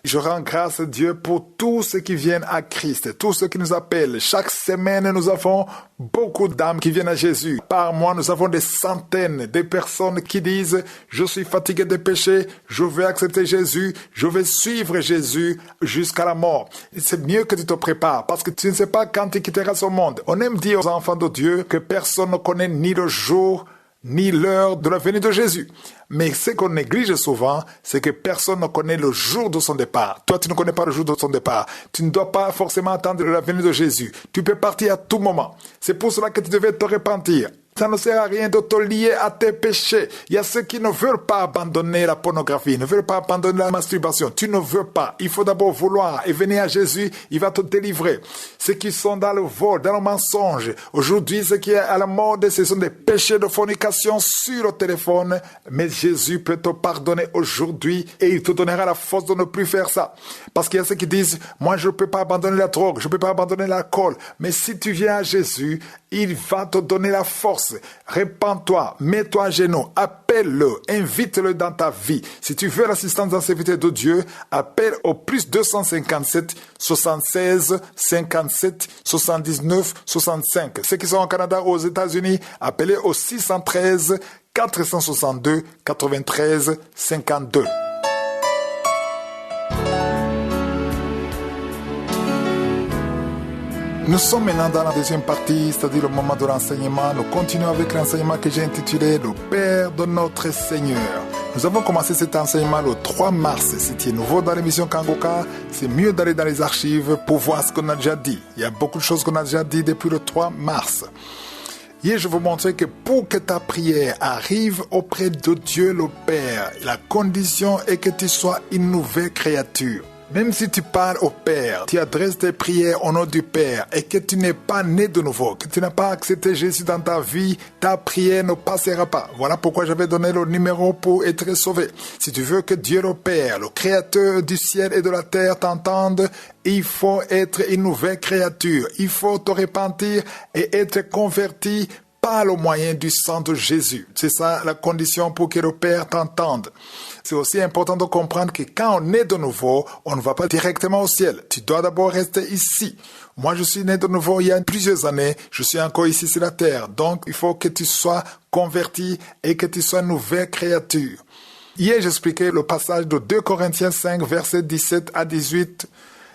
Je rends grâce à Dieu pour tous ceux qui viennent à Christ, tous ceux qui nous appellent. Chaque semaine, nous avons beaucoup d'âmes qui viennent à Jésus. Par mois, nous avons des centaines de personnes qui disent « Je suis fatigué de péché, je veux accepter Jésus, je vais suivre Jésus jusqu'à la mort. » C'est mieux que tu te prépares parce que tu ne sais pas quand tu quitteras ce monde. On aime dire aux enfants de Dieu que personne ne connaît ni le jour ni l'heure de la venue de Jésus. Mais ce qu'on néglige souvent, c'est que personne ne connaît le jour de son départ. Toi, tu ne connais pas le jour de son départ. Tu ne dois pas forcément attendre la venue de Jésus. Tu peux partir à tout moment. C'est pour cela que tu devais te repentir. Ça ne sert à rien de te lier à tes péchés. Il y a ceux qui ne veulent pas abandonner la pornographie, ne veulent pas abandonner la masturbation. Tu ne veux pas. Il faut d'abord vouloir et venir à Jésus, il va te délivrer. Ceux qui sont dans le vol, dans le mensonge. Aujourd'hui, ce qui est à la mode, ce sont des péchés de fornication sur le téléphone. Mais Jésus peut te pardonner aujourd'hui et il te donnera la force de ne plus faire ça. Parce qu'il y a ceux qui disent, moi je ne peux pas abandonner la drogue, je ne peux pas abandonner l'alcool. Mais si tu viens à Jésus, il va te donner la force. Répands-toi, mets-toi à genoux, appelle-le, invite-le dans ta vie. Si tu veux l'assistance dans ces vités de Dieu, appelle au plus 257 76 57 79 65. Ceux qui sont au Canada ou aux États-Unis, appelez au 613 462 93 52. Nous sommes maintenant dans la deuxième partie, c'est-à-dire le moment de l'enseignement. Nous continuons avec l'enseignement que j'ai intitulé « Le Père de notre Seigneur ». Nous avons commencé cet enseignement le 3 mars. Si tu es nouveau dans l'émission Kangoka, c'est mieux d'aller dans les archives pour voir ce qu'on a déjà dit. Il y a beaucoup de choses qu'on a déjà dit depuis le 3 mars. Hier, je vous montrais que pour que ta prière arrive auprès de Dieu le Père, la condition est que tu sois une nouvelle créature. Même si tu parles au Père, tu adresses tes prières au nom du Père et que tu n'es pas né de nouveau, que tu n'as pas accepté Jésus dans ta vie, ta prière ne passera pas. Voilà pourquoi j'avais donné le numéro pour être sauvé. Si tu veux que Dieu le Père, le Créateur du ciel et de la terre t'entende, il faut être une nouvelle créature. Il faut te repentir et être converti par le moyen du sang de Jésus. C'est ça la condition pour que le Père t'entende. C'est aussi important de comprendre que quand on est de nouveau, on ne va pas directement au ciel. Tu dois d'abord rester ici. Moi, je suis né de nouveau il y a plusieurs années. Je suis encore ici sur la terre. Donc, il faut que tu sois converti et que tu sois une nouvelle créature. Hier, j'expliquais le passage de 2 Corinthiens 5, versets 17 à 18.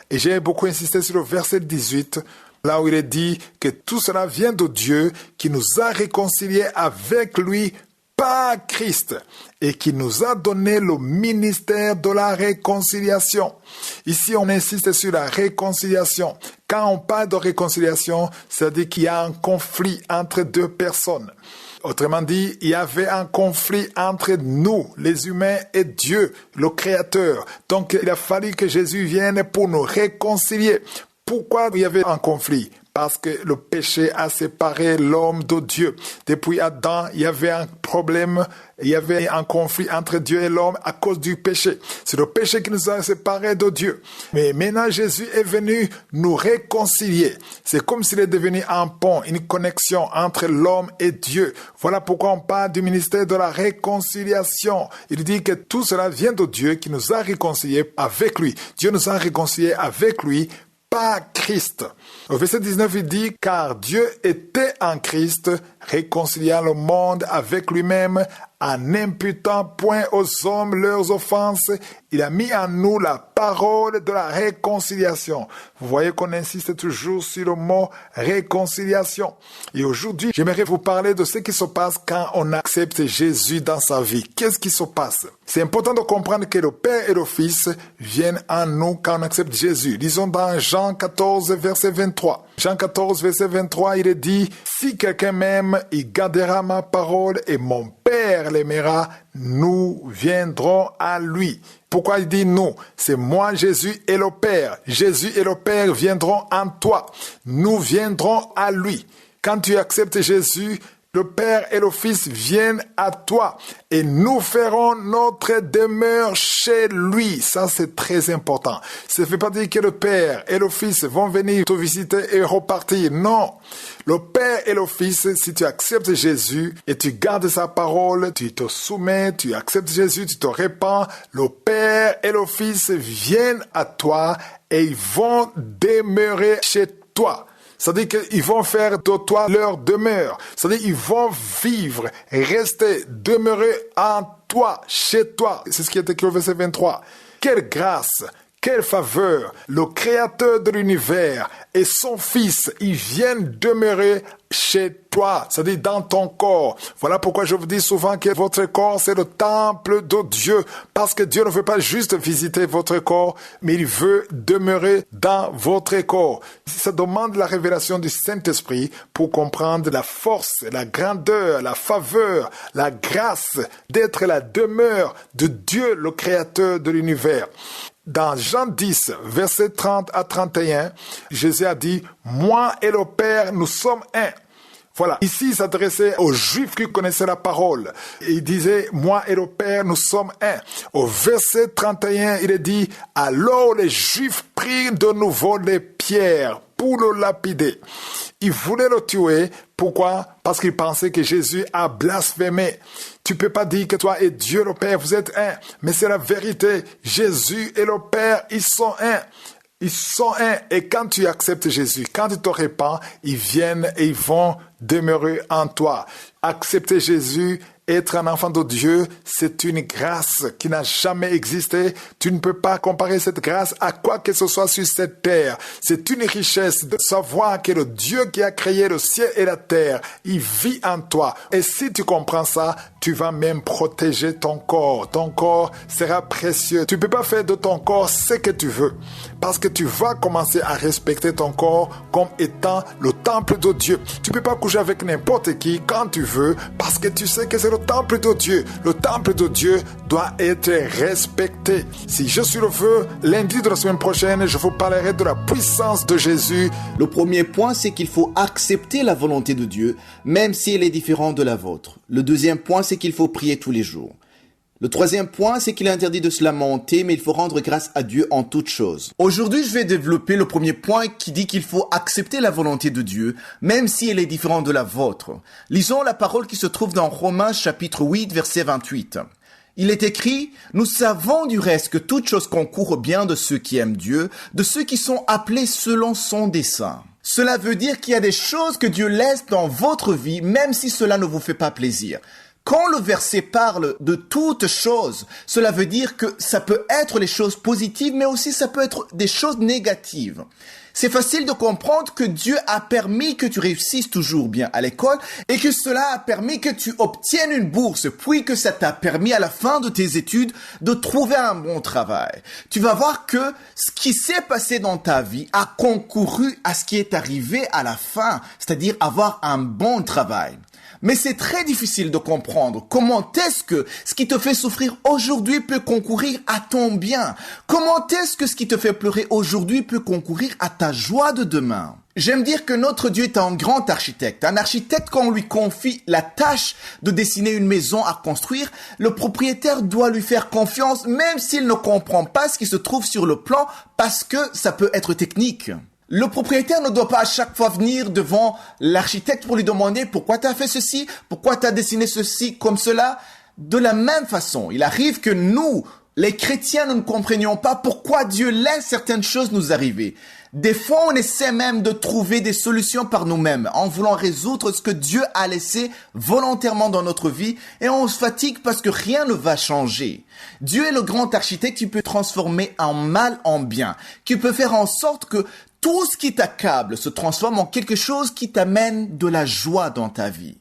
Et j'ai beaucoup insisté sur le verset 18. Là où il est dit que tout cela vient de Dieu qui nous a réconciliés avec lui par Christ et qui nous a donné le ministère de la réconciliation. Ici, on insiste sur la réconciliation. Quand on parle de réconciliation, c'est-à-dire qu'il y a un conflit entre deux personnes. Autrement dit, il y avait un conflit entre nous, les humains, et Dieu, le Créateur. Donc, il a fallu que Jésus vienne pour nous réconcilier. Pourquoi il y avait un conflit? Parce que le péché a séparé l'homme de Dieu. Depuis Adam, il y avait un problème, il y avait un conflit entre Dieu et l'homme à cause du péché. C'est le péché qui nous a séparés de Dieu. Mais maintenant, Jésus est venu nous réconcilier. C'est comme s'il est devenu un pont, une connexion entre l'homme et Dieu. Voilà pourquoi on parle du ministère de la réconciliation. Il dit que tout cela vient de Dieu qui nous a réconciliés avec lui. Dieu nous a réconciliés avec lui par Christ. Au verset 19, il dit, car Dieu était en Christ, réconciliant le monde avec lui-même, en n'imputant point aux hommes leurs offenses. Il a mis en nous la parole de la réconciliation. Vous voyez qu'on insiste toujours sur le mot réconciliation. Et aujourd'hui, j'aimerais vous parler de ce qui se passe quand on accepte Jésus dans sa vie. Qu'est-ce qui se passe? C'est important de comprendre que le Père et le Fils viennent en nous quand on accepte Jésus. Lisons dans Jean 14, verset 23. Jean 14, verset 23, il est dit, si quelqu'un m'aime, il gardera ma parole et mon Père Père l'aimera, nous viendrons à lui. Pourquoi il dit nous? C'est moi, Jésus et le Père. Jésus et le Père viendront en toi. Nous viendrons à lui. Quand tu acceptes Jésus, le Père et le Fils viennent à toi et nous ferons notre demeure chez lui. Ça, c'est très important. Ça ne veut pas dire que le Père et le Fils vont venir te visiter et repartir. Non. Le Père et le Fils, si tu acceptes Jésus et tu gardes sa parole, tu te soumets, tu acceptes Jésus, tu te répands, le Père et le Fils viennent à toi et ils vont demeurer chez toi. C'est-à-dire qu'ils vont faire de toi leur demeure. C'est-à-dire qu'ils vont vivre, rester, demeurer en toi, chez toi. C'est ce qui est écrit au verset 23. Quelle grâce, quelle faveur. Le Créateur de l'univers et son Fils, ils viennent demeurer chez toi, c'est-à-dire dans ton corps. Voilà pourquoi je vous dis souvent que votre corps, c'est le temple de Dieu. Parce que Dieu ne veut pas juste visiter votre corps, mais il veut demeurer dans votre corps. Ça demande la révélation du Saint-Esprit pour comprendre la force, la grandeur, la faveur, la grâce d'être la demeure de Dieu, le Créateur de l'univers. Dans Jean 10, versets 30 à 31, Jésus a dit « Moi et le Père, nous sommes un ». Voilà, ici il s'adressait aux Juifs qui connaissaient la parole. Il disait « Moi et le Père, nous sommes un ». Au verset 31, il est dit « Alors les Juifs prirent de nouveau les pierres pour le lapider ». Ils voulaient le tuer. Pourquoi? Parce qu'ils pensaient que Jésus a blasphémé. Tu peux pas dire que toi et Dieu le Père, vous êtes un. Mais c'est la vérité. Jésus et le Père, ils sont un. Ils sont un. Et quand tu acceptes Jésus, quand tu te répands, ils viennent et ils vont demeurer en toi. Accepter Jésus, être un enfant de Dieu, c'est une grâce qui n'a jamais existé. Tu ne peux pas comparer cette grâce à quoi que ce soit sur cette terre. C'est une richesse de savoir que le Dieu qui a créé le ciel et la terre, il vit en toi. Et si tu comprends ça, tu vas même protéger ton corps. Ton corps sera précieux. Tu ne peux pas faire de ton corps ce que tu veux. Parce que tu vas commencer à respecter ton corps comme étant le temple de Dieu. Tu ne peux pas coucher avec n'importe qui quand tu veux parce que tu sais que c'est le temple de Dieu. Le temple de Dieu doit être respecté. Si je suis le feu, lundi de la semaine prochaine, je vous parlerai de la puissance de Jésus.
Le premier point, c'est qu'il faut accepter la volonté de Dieu, même si elle est différente de la vôtre. Le deuxième point, c'est qu'il faut prier tous les jours. Le troisième point, c'est qu'il est interdit de se lamenter, mais il faut rendre grâce à Dieu en toutes choses. Aujourd'hui, je vais développer le premier point qui dit qu'il faut accepter la volonté de Dieu, même si elle est différente de la vôtre. Lisons la parole qui se trouve dans Romains chapitre 8, verset 28. Il est écrit « Nous savons du reste que toute chose concourt au bien de ceux qui aiment Dieu, de ceux qui sont appelés selon son dessein. » Cela veut dire qu'il y a des choses que Dieu laisse dans votre vie, même si cela ne vous fait pas plaisir. Quand le verset parle de toutes choses, cela veut dire que ça peut être les choses positives, mais aussi ça peut être des choses négatives. C'est facile de comprendre que Dieu a permis que tu réussisses toujours bien à l'école et que cela a permis que tu obtiennes une bourse, puis que ça t'a permis à la fin de tes études de trouver un bon travail. Tu vas voir que ce qui s'est passé dans ta vie a concouru à ce qui est arrivé à la fin, c'est-à-dire avoir un bon travail. Mais c'est très difficile de comprendre comment est-ce que ce qui te fait souffrir aujourd'hui peut concourir à ton bien. Comment est-ce que ce qui te fait pleurer aujourd'hui peut concourir à ta joie de demain. J'aime dire que notre Dieu est un grand architecte. Un architecte, quand on lui confie la tâche de dessiner une maison à construire, le propriétaire doit lui faire confiance même s'il ne comprend pas ce qui se trouve sur le plan parce que ça peut être technique. Le propriétaire ne doit pas à chaque fois venir devant l'architecte pour lui demander pourquoi tu as fait ceci, pourquoi tu as dessiné ceci comme cela. De la même façon, il arrive que nous, les chrétiens, nous ne comprenions pas pourquoi Dieu laisse certaines choses nous arriver. Des fois, on essaie même de trouver des solutions par nous-mêmes en voulant résoudre ce que Dieu a laissé volontairement dans notre vie et on se fatigue parce que rien ne va changer. Dieu est le grand architecte qui peut transformer un mal en bien, qui peut faire en sorte que tout ce qui t'accable se transforme en quelque chose qui t'amène de la joie dans ta vie.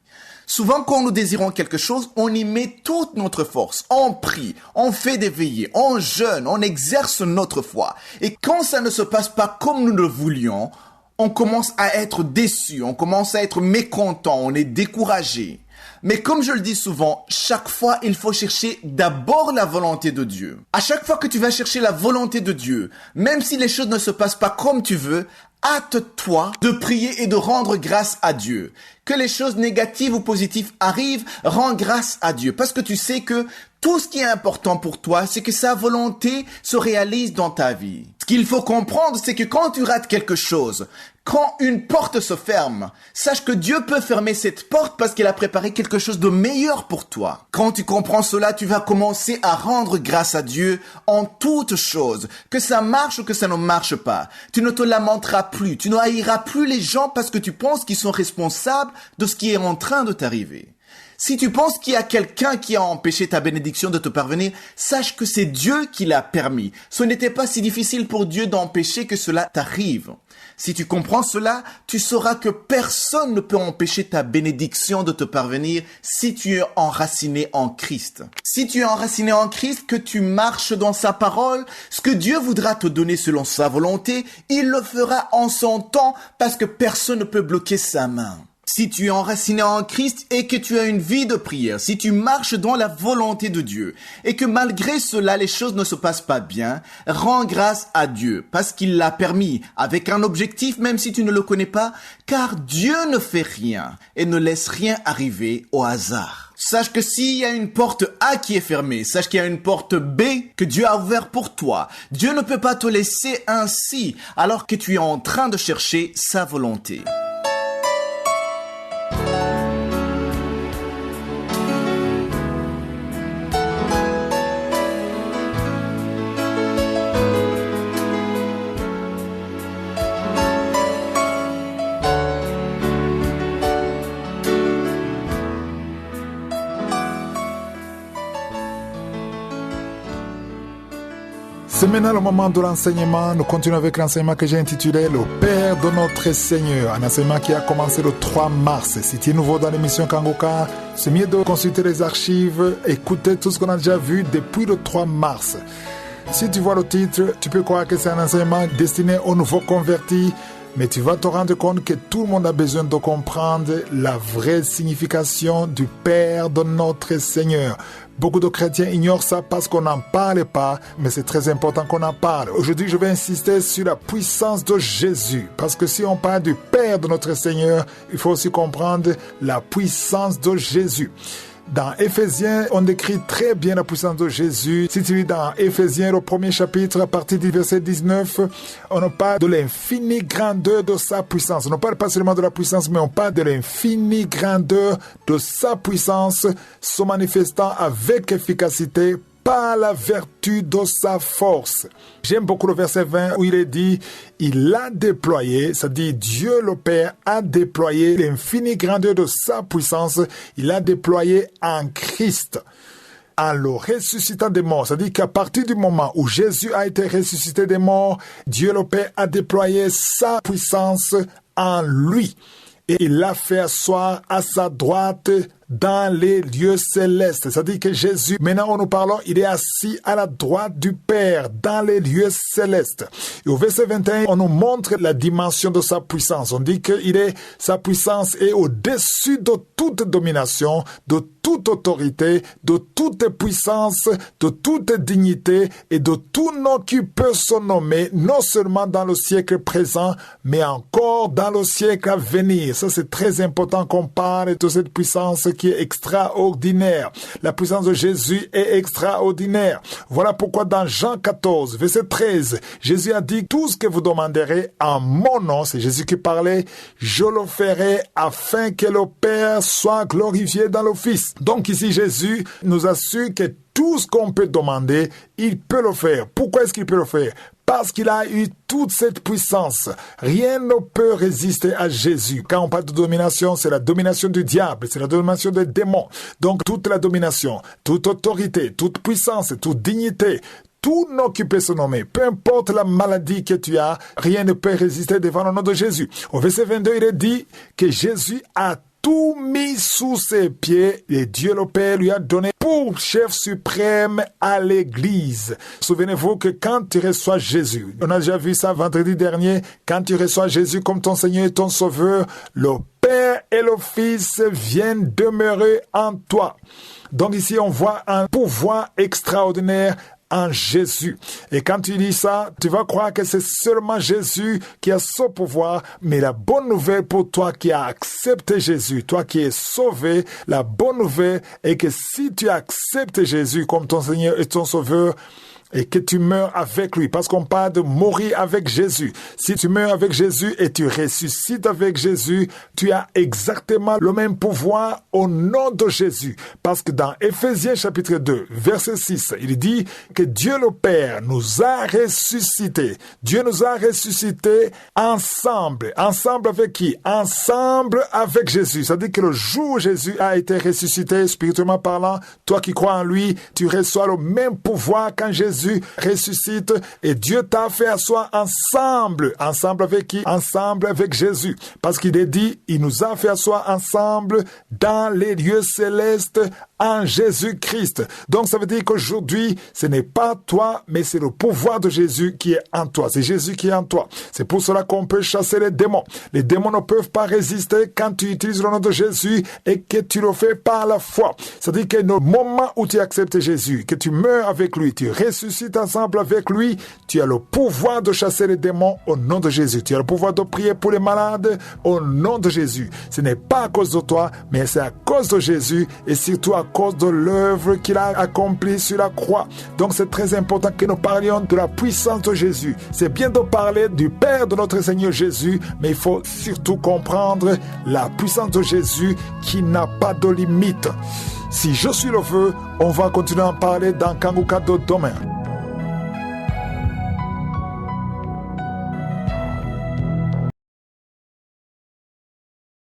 Souvent, quand nous désirons quelque chose, on y met toute notre force. On prie, on fait des veillées, on jeûne, on exerce notre foi. Et quand ça ne se passe pas comme nous le voulions, on commence à être déçu, on commence à être mécontent, on est découragé. Mais comme je le dis souvent, chaque fois, il faut chercher d'abord la volonté de Dieu. À chaque fois que tu vas chercher la volonté de Dieu, même si les choses ne se passent pas comme tu veux, hâte-toi de prier et de rendre grâce à Dieu. Que les choses négatives ou positives arrivent, rends grâce à Dieu. Parce que tu sais que tout ce qui est important pour toi, c'est que sa volonté se réalise dans ta vie. Ce qu'il faut comprendre, c'est que quand tu rates quelque chose, quand une porte se ferme, sache que Dieu peut fermer cette porte parce qu'il a préparé quelque chose de meilleur pour toi. Quand tu comprends cela, tu vas commencer à rendre grâce à Dieu en toutes choses. Que ça marche ou que ça ne marche pas. Tu ne te lamenteras plus. Tu ne haïras plus les gens parce que tu penses qu'ils sont responsables de ce qui est en train de t'arriver. Si tu penses qu'il y a quelqu'un qui a empêché ta bénédiction de te parvenir, sache que c'est Dieu qui l'a permis. Ce n'était pas si difficile pour Dieu d'empêcher que cela t'arrive. Si tu comprends cela, tu sauras que personne ne peut empêcher ta bénédiction de te parvenir si tu es enraciné en Christ. Si tu es enraciné en Christ, que tu marches dans sa parole, ce que Dieu voudra te donner selon sa volonté, il le fera en son temps parce que personne ne peut bloquer sa main. Si tu es enraciné en Christ et que tu as une vie de prière, si tu marches dans la volonté de Dieu et que malgré cela les choses ne se passent pas bien, rends grâce à Dieu parce qu'il l'a permis avec un objectif même si tu ne le connais pas, car Dieu ne fait rien et ne laisse rien arriver au hasard. Sache que s'il y a une porte A qui est fermée, sache qu'il y a une porte B que Dieu a ouverte pour toi. Dieu ne peut pas te laisser ainsi alors que tu es en train de chercher sa volonté.
C'est maintenant le moment de l'enseignement. Nous continuons avec l'enseignement que j'ai intitulé « Le Père de notre Seigneur ». Un enseignement qui a commencé le 3 mars. Si tu es nouveau dans l'émission Kangoka, c'est mieux de consulter les archives, écouter tout ce qu'on a déjà vu depuis le 3 mars. Si tu vois le titre, tu peux croire que c'est un enseignement destiné aux nouveaux convertis, mais tu vas te rendre compte que tout le monde a besoin de comprendre la vraie signification du Père de notre Seigneur. Beaucoup de chrétiens ignorent ça parce qu'on n'en parle pas, mais c'est très important qu'on en parle. Aujourd'hui, je vais insister sur la puissance de Jésus, parce que si on parle du Père de notre Seigneur, il faut aussi comprendre la puissance de Jésus. Dans Éphésiens, on décrit très bien la puissance de Jésus. Si tu lis dans Éphésiens, le premier chapitre, à partir du verset 19, on parle de l'infinie grandeur de sa puissance. On ne parle pas seulement de la puissance, mais on parle de l'infinie grandeur de sa puissance, se manifestant avec efficacité par la vertu de sa force. J'aime beaucoup le verset 20 où il est dit « Il a déployé », c'est-à-dire Dieu le Père a déployé l'infinie grandeur de sa puissance, il a déployé en Christ. En le ressuscitant des morts, c'est-à-dire qu'à partir du moment où Jésus a été ressuscité des morts, Dieu le Père a déployé sa puissance en lui. Et il l'a fait asseoir à sa droite dans les lieux célestes. C'est-à-dire que Jésus, maintenant où nous parlons, il est assis à la droite du Père dans les lieux célestes. Et au verset 21, on nous montre la dimension de sa puissance. On dit que sa puissance est au-dessus de toute domination, de toute autorité, de toute puissance, de toute dignité et de tout nom qui peut se nommer, non seulement dans le siècle présent, mais encore dans le siècle à venir. Ça, c'est très important qu'on parle de cette puissance qui est extraordinaire. La puissance de Jésus est extraordinaire. Voilà pourquoi dans Jean 14, verset 13, Jésus a dit « Tout ce que vous demanderez en mon nom », c'est Jésus qui parlait, « je le ferai afin que le Père soit glorifié dans le Fils ». Donc ici, Jésus nous assure que tout ce qu'on peut demander, il peut le faire. Pourquoi est-ce qu'il peut le faire? Parce qu'il a eu toute cette puissance. Rien ne peut résister à Jésus. Quand on parle de domination, c'est la domination du diable, c'est la domination des démons. Donc toute la domination, toute autorité, toute puissance, toute dignité, tout nom qui peut se nommer, peu importe la maladie que tu as, rien ne peut résister devant le nom de Jésus. Au verset 22, il est dit que Jésus a tout mis sous ses pieds et Dieu le Père lui a donné pour chef suprême à l'Église. Souvenez-vous que quand tu reçois Jésus, on a déjà vu ça vendredi dernier, quand tu reçois Jésus comme ton Seigneur et ton Sauveur, le Père et le Fils viennent demeurer en toi. Donc ici, on voit un pouvoir extraordinaire en Jésus. Et quand tu dis ça, tu vas croire que c'est seulement Jésus qui a ce pouvoir, mais la bonne nouvelle pour toi qui as accepté Jésus, toi qui es sauvé, la bonne nouvelle est que si tu acceptes Jésus comme ton Seigneur et ton Sauveur, et que tu meurs avec lui, parce qu'on parle de mourir avec Jésus. Si tu meurs avec Jésus et tu ressuscites avec Jésus, tu as exactement le même pouvoir au nom de Jésus. Parce que dans Éphésiens chapitre 2, verset 6, il dit que Dieu le Père nous a ressuscités. Dieu nous a ressuscités ensemble. Ensemble avec qui? Ensemble avec Jésus. C'est-à-dire que le jour où Jésus a été ressuscité, spirituellement parlant, toi qui crois en lui, tu reçois le même pouvoir quand Jésus ressuscite et Dieu t'a fait asseoir ensemble. Ensemble avec qui? Ensemble avec Jésus. Parce qu'il est dit, il nous a fait asseoir ensemble dans les lieux célestes en Jésus-Christ. Donc ça veut dire qu'aujourd'hui, ce n'est pas toi, mais c'est le pouvoir de Jésus qui est en toi. C'est Jésus qui est en toi. C'est pour cela qu'on peut chasser les démons. Les démons ne peuvent pas résister quand tu utilises le nom de Jésus et que tu le fais par la foi. C'est-à-dire que le moment où tu acceptes Jésus, que tu meurs avec lui, tu ressuscites ensemble avec lui, tu as le pouvoir de chasser les démons au nom de Jésus. Tu as le pouvoir de prier pour les malades au nom de Jésus. Ce n'est pas à cause de toi, mais c'est à cause de Jésus et surtout à cause de l'œuvre qu'il a accomplie sur la croix. Donc c'est très important que nous parlions de la puissance de Jésus. C'est bien de parler du Père de notre Seigneur Jésus, mais il faut surtout comprendre la puissance de Jésus qui n'a pas de limite. Si je suis le feu, on va continuer à en parler dans Kangoukado demain.